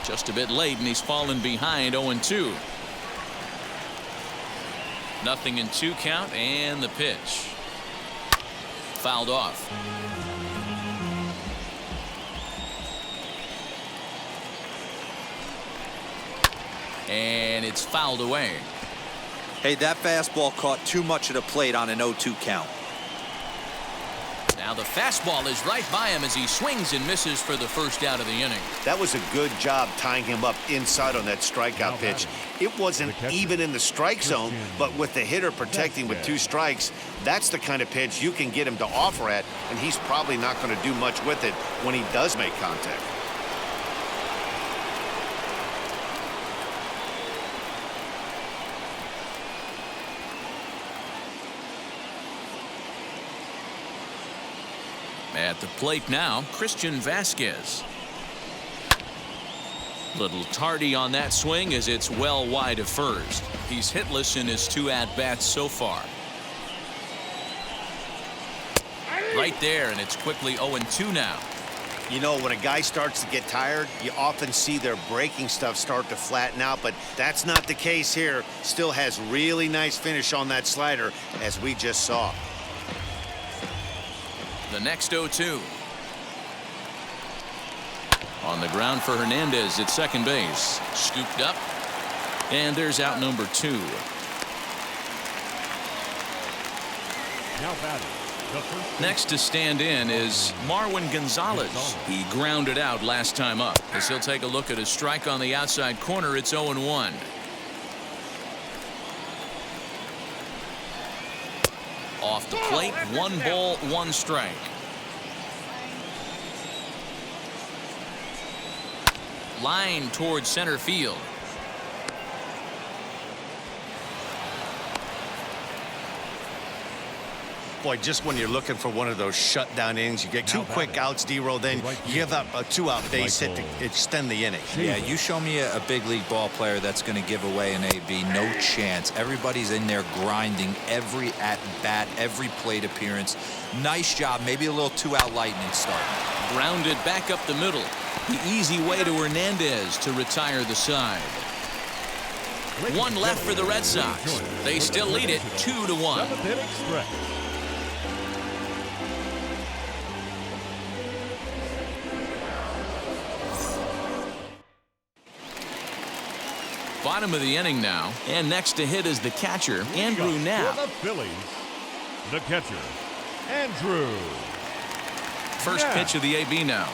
Speaker 1: Just a bit late, and he's fallen behind. 0-2. Nothing in 2 count, and the pitch. Fouled off. And it's fouled away.
Speaker 4: Hey, that fastball caught too much of the plate on an 0-2 count.
Speaker 1: Now the fastball is right by him as he swings and misses for the first out of the inning.
Speaker 3: That was a good job tying him up inside on that strikeout pitch. It wasn't even in the strike zone, but with the hitter protecting with 2 strikes, that's the kind of pitch you can get him to offer at, and he's probably not going to do much with it when he does make contact. At the plate now, Christian Vasquez. Little tardy on that swing as it's well wide of first. He's hitless in his 2 at-bats so far. Right there, and it's quickly 0-2 now. You know, when a guy starts to get tired, you often see their breaking stuff start to flatten out, but that's not the case here. Still has really nice finish on that slider, as we just saw.
Speaker 1: The next 0-2. On the ground for Hernandez at second base. Scooped up. And there's out number 2.
Speaker 2: Now batting.
Speaker 1: Next to stand in is Marwin Gonzalez. He grounded out last time up. As he'll take a look at a strike on the outside corner, it's 0-1. the plate. 1 ball, 1 strike. Line towards center field.
Speaker 3: Boy, just when you're looking for one of those shutdown innings, you get 2 quick outs, D-Roll, then you give up a 2-out base hit to extend the inning.
Speaker 4: Yeah, you show me a big league ball player that's going to give away an AB. No chance. Everybody's in there grinding every at-bat, every plate appearance. Nice job. Maybe a little 2-out lightning start.
Speaker 1: Grounded back up the middle. The easy way to Hernandez to retire the side. 1 left for the Red Sox. They still lead it 2-1.
Speaker 2: 7th inning stretch.
Speaker 1: Bottom of the inning now, and next to hit is the catcher, Andrew
Speaker 2: For
Speaker 1: Knapp.
Speaker 2: the Phillies, the catcher, Andrew.
Speaker 1: First pitch of the AB now.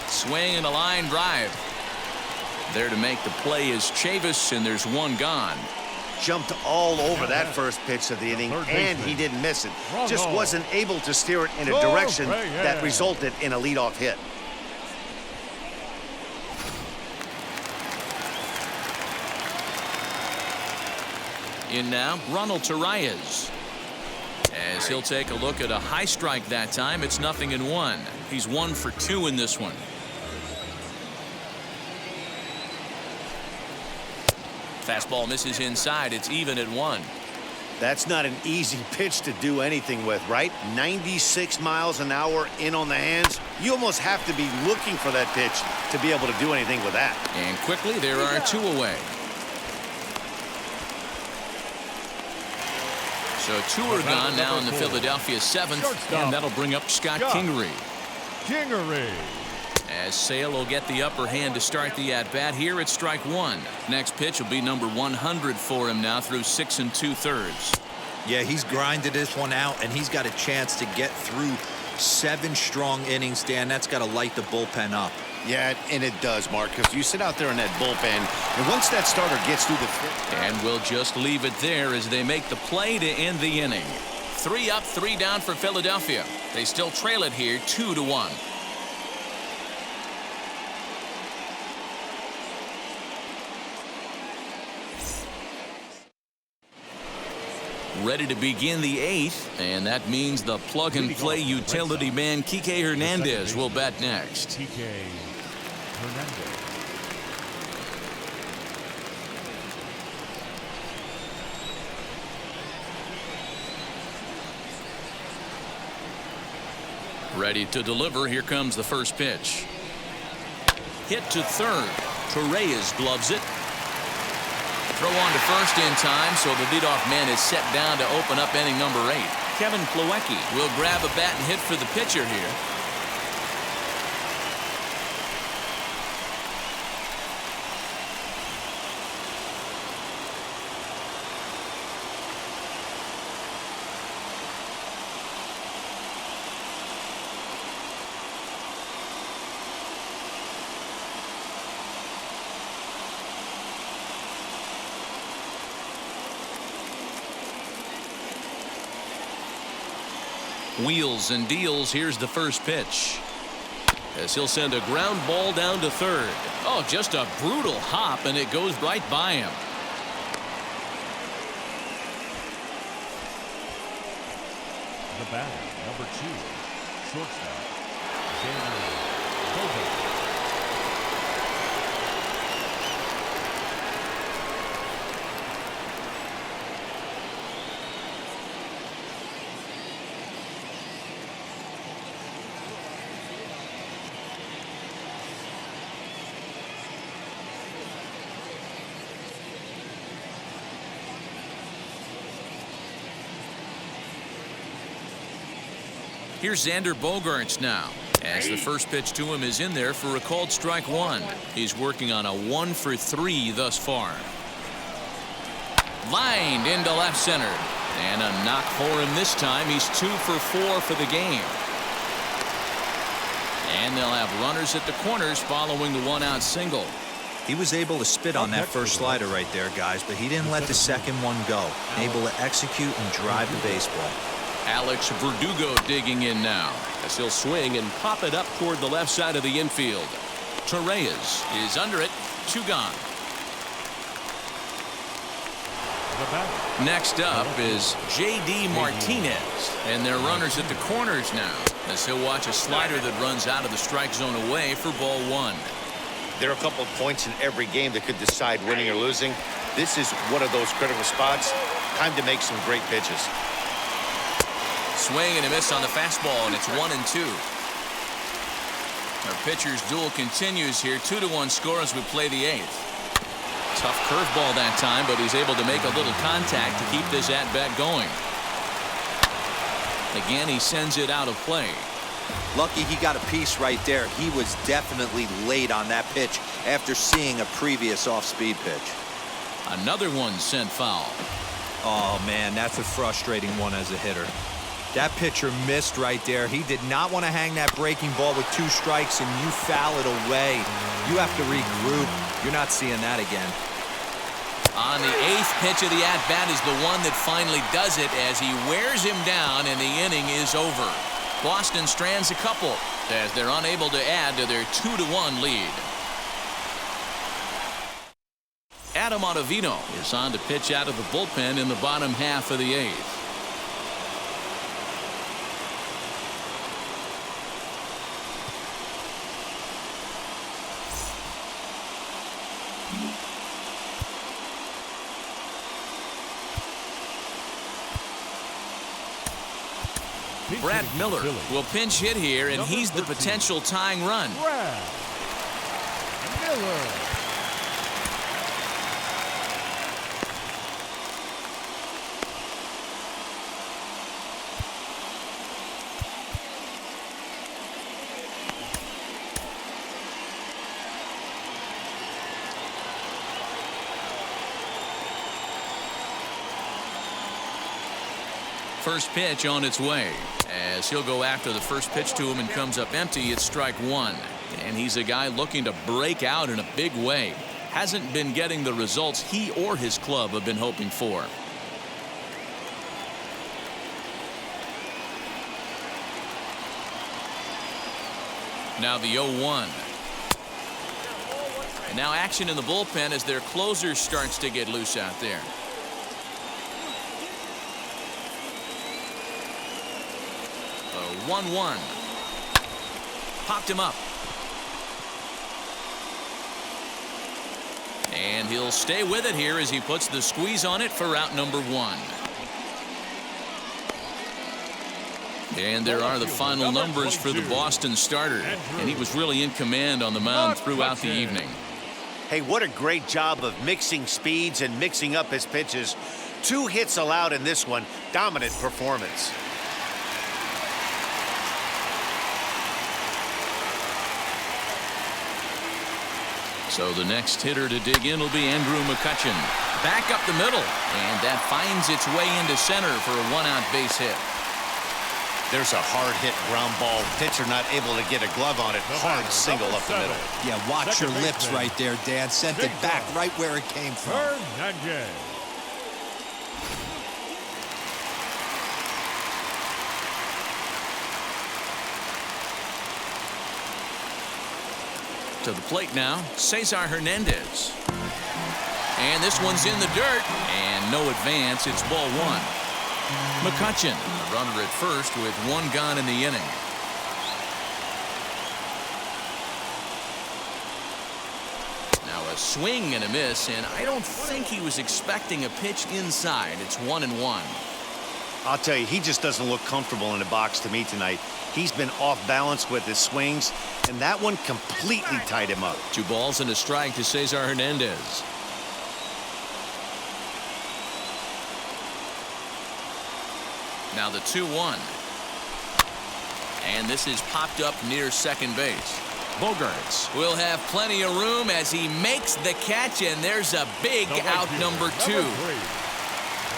Speaker 1: Swing and a line drive. There to make the play is Chavis, and there's 1 gone.
Speaker 3: Jumped all over that first pitch of the inning, and he didn't miss it. Just wasn't able to steer it in a direction that resulted in a leadoff hit.
Speaker 1: In now, Ronald Torreyes. As he'll take a look at a high strike that time, it's 0-1. He's 1 for 2 in this one. Fastball misses inside. It's even at 1.
Speaker 3: That's not an easy pitch to do anything with, right? 96 miles an hour in on the hands. You almost have to be looking for that pitch to be able to do anything with that.
Speaker 1: And quickly, there are 2 away. So 2 are gone now in the Philadelphia 7th, and that'll bring up Scott Kingery. As Sale will get the upper hand to start the at-bat here at strike 1. Next pitch will be number 100 for him now through 6 2/3.
Speaker 4: Yeah, he's grinded this one out, and he's got a chance to get through 7 strong innings, Dan. That's got to light the bullpen up.
Speaker 3: Yeah, and it does, Mark, because you sit out there in that bullpen, and once that starter gets through the fifth.
Speaker 1: And we'll just leave it there as they make the play to end the inning. 3 up, 3 down for Philadelphia. They still trail it here 2-1. Ready to begin the 8th, and that means the plug-and-play utility man Kike Hernandez will bat next.
Speaker 2: Kike Hernandez.
Speaker 1: Ready to deliver. Here comes the first pitch. Hit to third. Torreyes gloves it. Throw on to first in time, so the leadoff man is set down to open up inning number 8. Kevin Plawecki will grab a bat and hit for the pitcher here. Wheels and deals. Here's the first pitch. As he'll send a ground ball down to third. Oh, just a brutal hop, and it goes right by him.
Speaker 2: The batter, number 2, shortstop, Xander.
Speaker 1: Here's Xander Bogaerts now, as the first pitch to him is in there for a called strike 1. He's working on a 1 for 3 thus far. Lined into left center, and a knock for him this time. He's 2 for 4 for the game. And they'll have runners at the corners following the 1-out single.
Speaker 4: He was able to spit on that first slider right there, guys, but he didn't let the second one go. Able to execute and drive the baseball.
Speaker 1: Alex Verdugo digging in now as he'll swing and pop it up toward the left side of the infield. Torreyes is under it. 2 gone. Next up is J.D. Martinez, and they're runners at the corners now as he'll watch a slider that runs out of the strike zone away for ball 1.
Speaker 3: There are a couple of points in every game that could decide winning or losing. This is one of those critical spots. Time to make some great pitches.
Speaker 1: Swing and a miss on the fastball, and it's 1-2. Our pitcher's duel continues here. 2-1 score as we play the 8th. Tough curveball that time, but he's able to make a little contact to keep this at-bat going. Again, he sends it out of play.
Speaker 4: Lucky he got a piece right there. He was definitely late on that pitch after seeing a previous off-speed pitch.
Speaker 1: Another one sent foul.
Speaker 4: Oh, man, that's a frustrating one as a hitter. That pitcher missed right there. He did not want to hang that breaking ball with 2 strikes, and you foul it away. You have to regroup. You're not seeing that again.
Speaker 1: On the 8th pitch of the at-bat is the one that finally does it as he wears him down, and the inning is over. Boston strands a couple as they're unable to add to their 2-1 lead. Adam Ottavino is on to pitch out of the bullpen in the bottom half of the 8th. Brad Miller will pinch hit here, and he's the potential tying run.
Speaker 2: Brad Miller.
Speaker 1: First pitch on its way as he'll go after the first pitch to him and comes up empty. It's strike 1, and he's a guy looking to break out in a big way. Hasn't been getting the results he or his club have been hoping for. Now the 0-1. And now action in the bullpen as their closer starts to get loose out there. 1-1. Popped him up. And he'll stay with it here as he puts the squeeze on it for out number 1. And there are the final numbers for the Boston starter. And he was really in command on the mound throughout the evening.
Speaker 3: Hey, what a great job of mixing speeds and mixing up his pitches. 2 hits allowed in this one. Dominant performance.
Speaker 1: So the next hitter to dig in will be Andrew McCutchen. Back up the middle, and that finds its way into center for a 1-out base hit.
Speaker 3: There's a hard hit ground ball. Pitcher not able to get a glove on it. Hard single up the middle.
Speaker 4: Yeah, watch your lips right there, Dan. Sent it back right where it came from.
Speaker 2: Hernandez.
Speaker 1: To the plate now, Cesar Hernandez. And this one's in the dirt, and no advance. It's ball 1. McCutchen, a runner at first with 1 gone in the inning. Now a swing and a miss, and I don't think he was expecting a pitch inside. It's 1-1.
Speaker 3: I'll tell you, he just doesn't look comfortable in the box to me tonight. He's been off balance with his swings, and that one completely tied him up.
Speaker 1: 2 balls and a strike to Cesar Hernandez. Now the 2-1. And this is popped up near second base. Bogarts will have plenty of room as he makes the catch, and there's a big out number 2.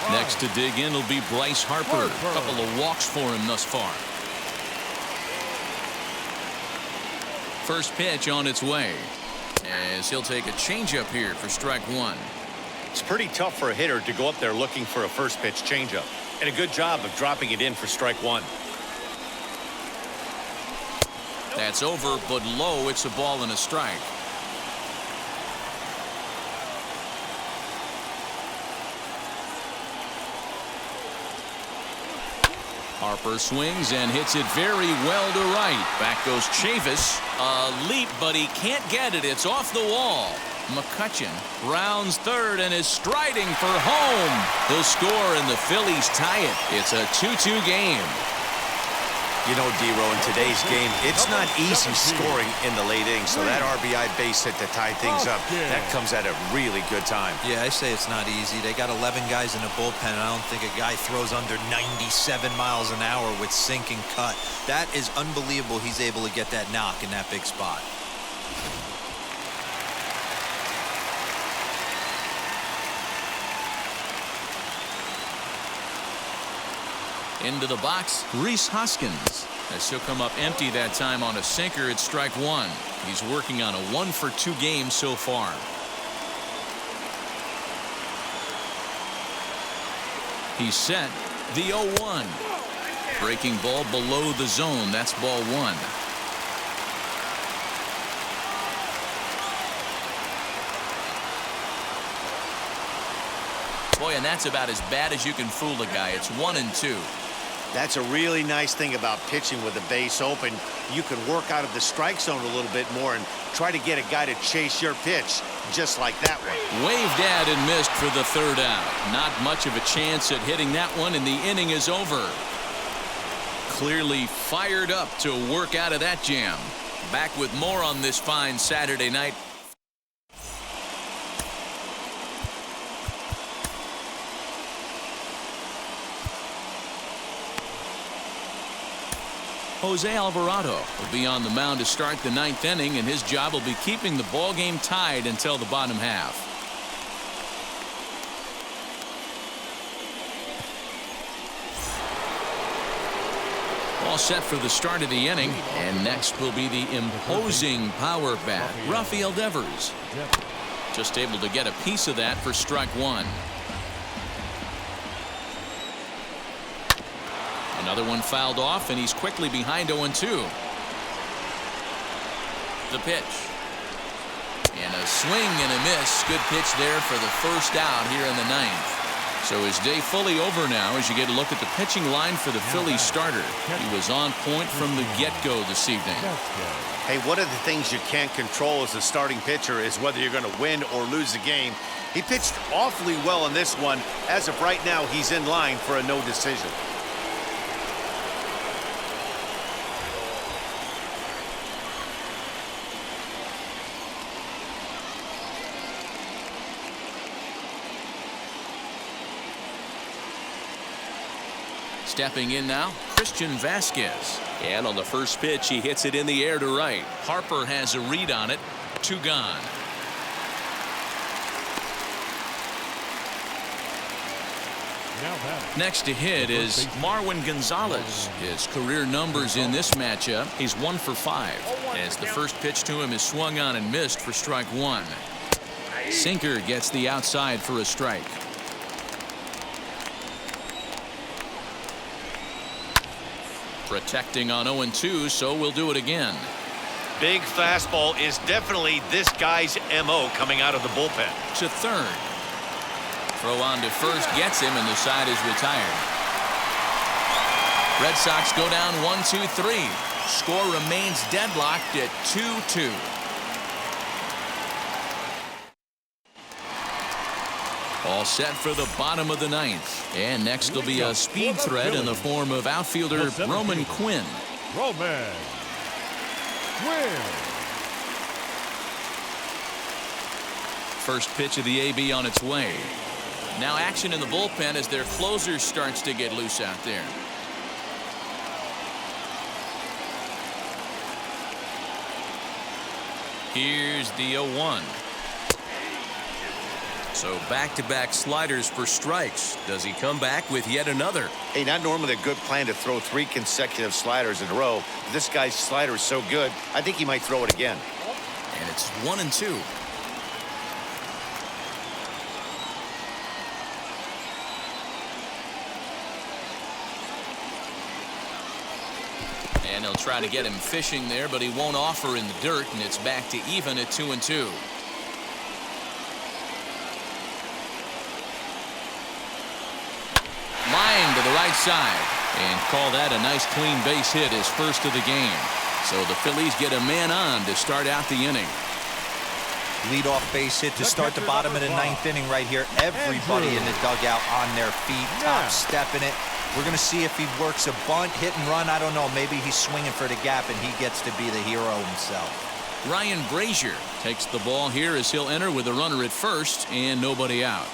Speaker 1: Next to dig in will be Bryce Harper. A couple of walks for him thus far. First pitch on its way. as he'll take a changeup here for strike one.
Speaker 3: It's pretty tough for a hitter to go up there looking for a first pitch changeup, and a good job of dropping it in for strike one.
Speaker 1: That's over, but low. It's a ball and a strike. Harper swings and hits it very well to right. Back goes Chavis. A leap, but he can't get it. It's off the wall. McCutchen rounds third and is striding for home. He'll score and the Phillies tie it. It's a 2-2 game.
Speaker 3: You know, D-Row, in today's game, it's not easy scoring in the late innings, so that RBI base hit to tie things up, that comes at a really good time.
Speaker 4: Yeah, I say it's not easy. They got 11 guys in the bullpen, and I don't think a guy throws under 97 miles an hour with sink and cut. That is unbelievable he's able to get that knock in that big spot.
Speaker 1: Into the box, Rhys Hoskins. As he'll come up empty that time on a sinker, it's strike one. He's working on a 1-for-2 game so far. He's set. The 0-1. Breaking ball below the zone. That's ball one. Boy, and that's about as bad as you can fool a guy. It's 1-2.
Speaker 3: That's a really nice thing about pitching with the base open. You can work out of the strike zone a little bit more and try to get a guy to chase your pitch, just like that one.
Speaker 1: Waved at and missed for the third out. Not much of a chance at hitting that one, and the inning is over. Clearly fired up to work out of that jam. Back with more on this fine Saturday night. Jose Alvarado will be on the mound to start the ninth inning, and his job will be keeping the ball game tied until the bottom half. All set for the start of the inning, and next will be the imposing power bat, Rafael Devers. Just able to get a piece of that for strike one. Another one fouled off, and he's quickly behind 0-2. The pitch. And a swing and a miss. Good pitch there for the first out here in the ninth. So his day fully over now as you get a look at the pitching line for the Phillies starter. He was on point from the get-go this evening.
Speaker 3: Hey, one of the things you can't control as a starting pitcher is whether you're going to win or lose the game. He pitched awfully well in this one. As of right now, he's in line for a no decision.
Speaker 1: Stepping in now, Christian Vasquez. And on the first pitch, he hits it in the air to right. Harper has a read on it. 2 gone. Next to hit is Marwin Gonzalez. His career numbers in this matchup, he's 1 for 5. As the first pitch to him is swung on and missed for strike one. Sinker gets the outside for a strike. Protecting on 0-2, so we'll do it again.
Speaker 3: Big fastball is definitely this guy's MO coming out of the bullpen.
Speaker 1: To third. Throw on to first gets him, and the side is retired. Red Sox go down 1-2-3. Score remains deadlocked at 2-2. All set for the bottom of the ninth. And next will be a speed threat in the form of outfielder Roman Quinn.
Speaker 2: Roman Quinn.
Speaker 1: First pitch of the AB on its way. Now action in the bullpen as their closer starts to get loose out there. Here's the 0-1. So back-to-back sliders for strikes. Does he come back with yet another?
Speaker 3: Hey, not normally a good plan to throw 3 consecutive sliders in a row. This guy's slider is so good, I think he might throw it again.
Speaker 1: And it's 1-2. And he'll try to get him fishing there, but he won't offer in the dirt, and it's back to even at 2-2. Line to the right side, and call that a nice clean base hit, his first of the game. So the Phillies get a man on to start out the inning.
Speaker 4: Leadoff base hit to start the bottom of the ninth inning right here. Everybody in the dugout on their feet, top stepping it. We're going to see if he works a bunt, hit and run. I don't know. Maybe he's swinging for the gap and he gets to be the hero himself.
Speaker 1: Ryan Brazier takes the ball here as he'll enter with a runner at first and nobody out.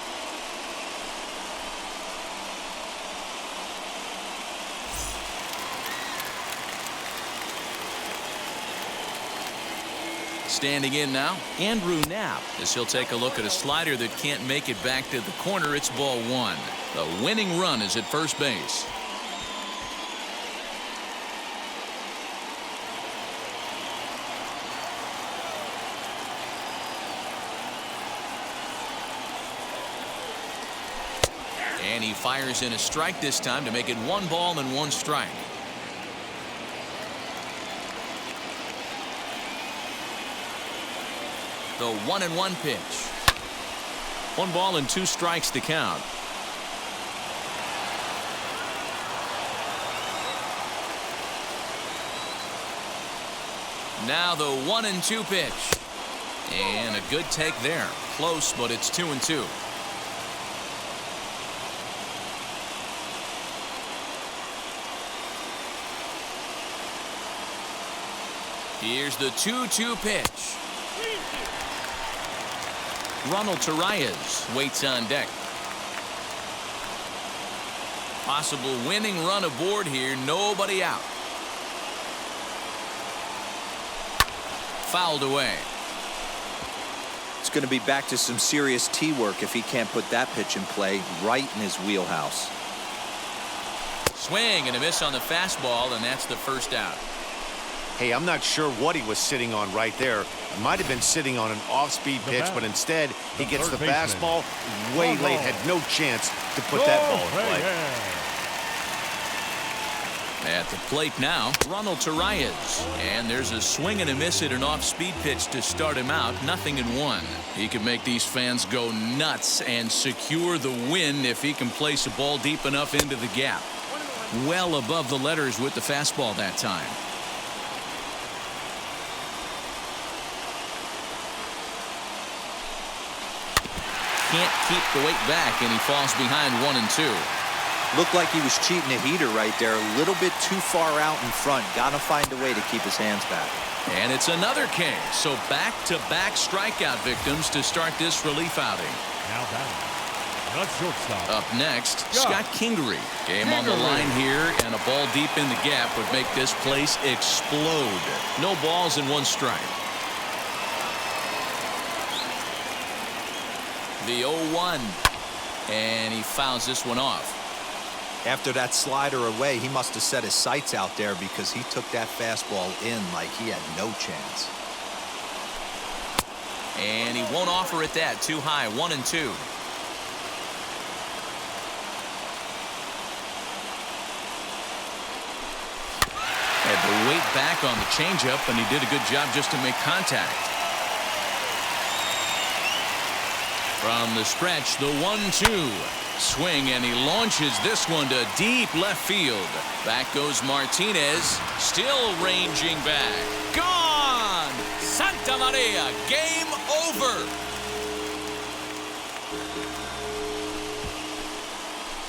Speaker 1: Standing in now, Andrew Knapp, as he'll take a look at a slider that can't make it back to the corner. It's ball one. The winning run is at first base. And he fires in a strike this time to make it 1 ball and 1 strike. The 1-1 pitch. 1 ball and 2 strikes to count. Now the 1-2 pitch. And a good take there. Close, but it's 2-2. Here's the 2-2 pitch. Ronald Torreyes waits on deck. Possible winning run aboard here. Nobody out. Fouled away.
Speaker 4: It's going to be back to some serious tee work if he can't put that pitch in play right in his wheelhouse.
Speaker 1: Swing and a miss on the fastball, and that's the first out.
Speaker 3: Hey, I'm not sure what he was sitting on right there. It might have been sitting on an off-speed pitch, but instead he gets the fastball way late. Had no chance to put that ball in play.
Speaker 1: At the plate now, Ronald Torreyes. And there's a swing and a miss at an off-speed pitch to start him out. 0-1. He could make these fans go nuts and secure the win if he can place a ball deep enough into the gap. Well above the letters with the fastball that time. Can't keep the weight back, and he falls behind 1-2.
Speaker 4: Looked like he was cheating a heater right there. A little bit too far out in front. Got to find a way to keep his hands back.
Speaker 1: And it's another K. So back-to-back strikeout victims to start this relief outing.
Speaker 2: Now batting, the shortstop.
Speaker 1: Up next, Scott Kingery. Game on the line here, and a ball deep in the gap would make this place explode. No balls and 1 strike. The 0-1, and he fouls this one off.
Speaker 4: After that slider away, he must have set his sights out there because he took that fastball in like he had no chance.
Speaker 1: And he won't offer it that. Too high. 1-2. Had to wait back on the changeup, and he did a good job just to make contact. From the stretch, the 1-2. Swing, and he launches this one to deep left field. Back goes Martinez, still ranging back. Gone! Santa Maria, game over.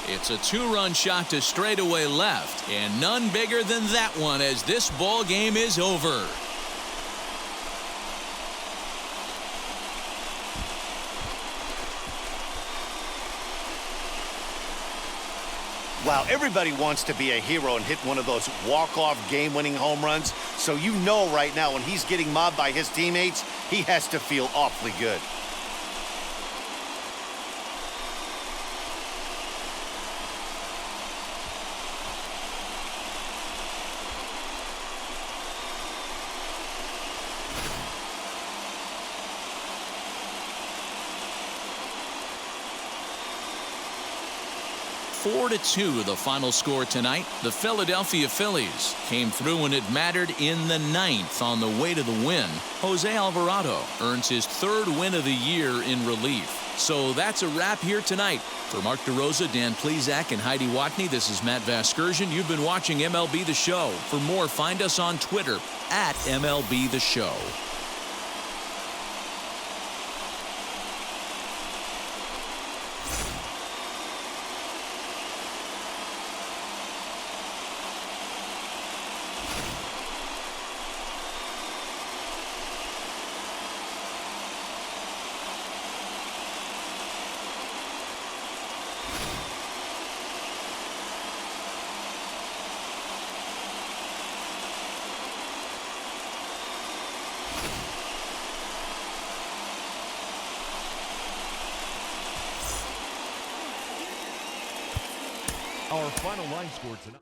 Speaker 1: It's a 2-run shot to straightaway left, and none bigger than that one as this ball game is over.
Speaker 3: Wow, everybody wants to be a hero and hit one of those walk-off game-winning home runs. So you know right now when he's getting mobbed by his teammates, he has to feel awfully good.
Speaker 1: 4-2 the final score tonight. The Philadelphia Phillies came through when it mattered in the 9th on the way to the win. Jose Alvarado earns his 3rd win of the year in relief. So that's a wrap here tonight. For Mark DeRosa, Dan Plezak, and Heidi Watney, this is Matt Vasgersian. You've been watching MLB The Show. For more, find us on Twitter at MLB The Show.
Speaker 2: Our final line score tonight.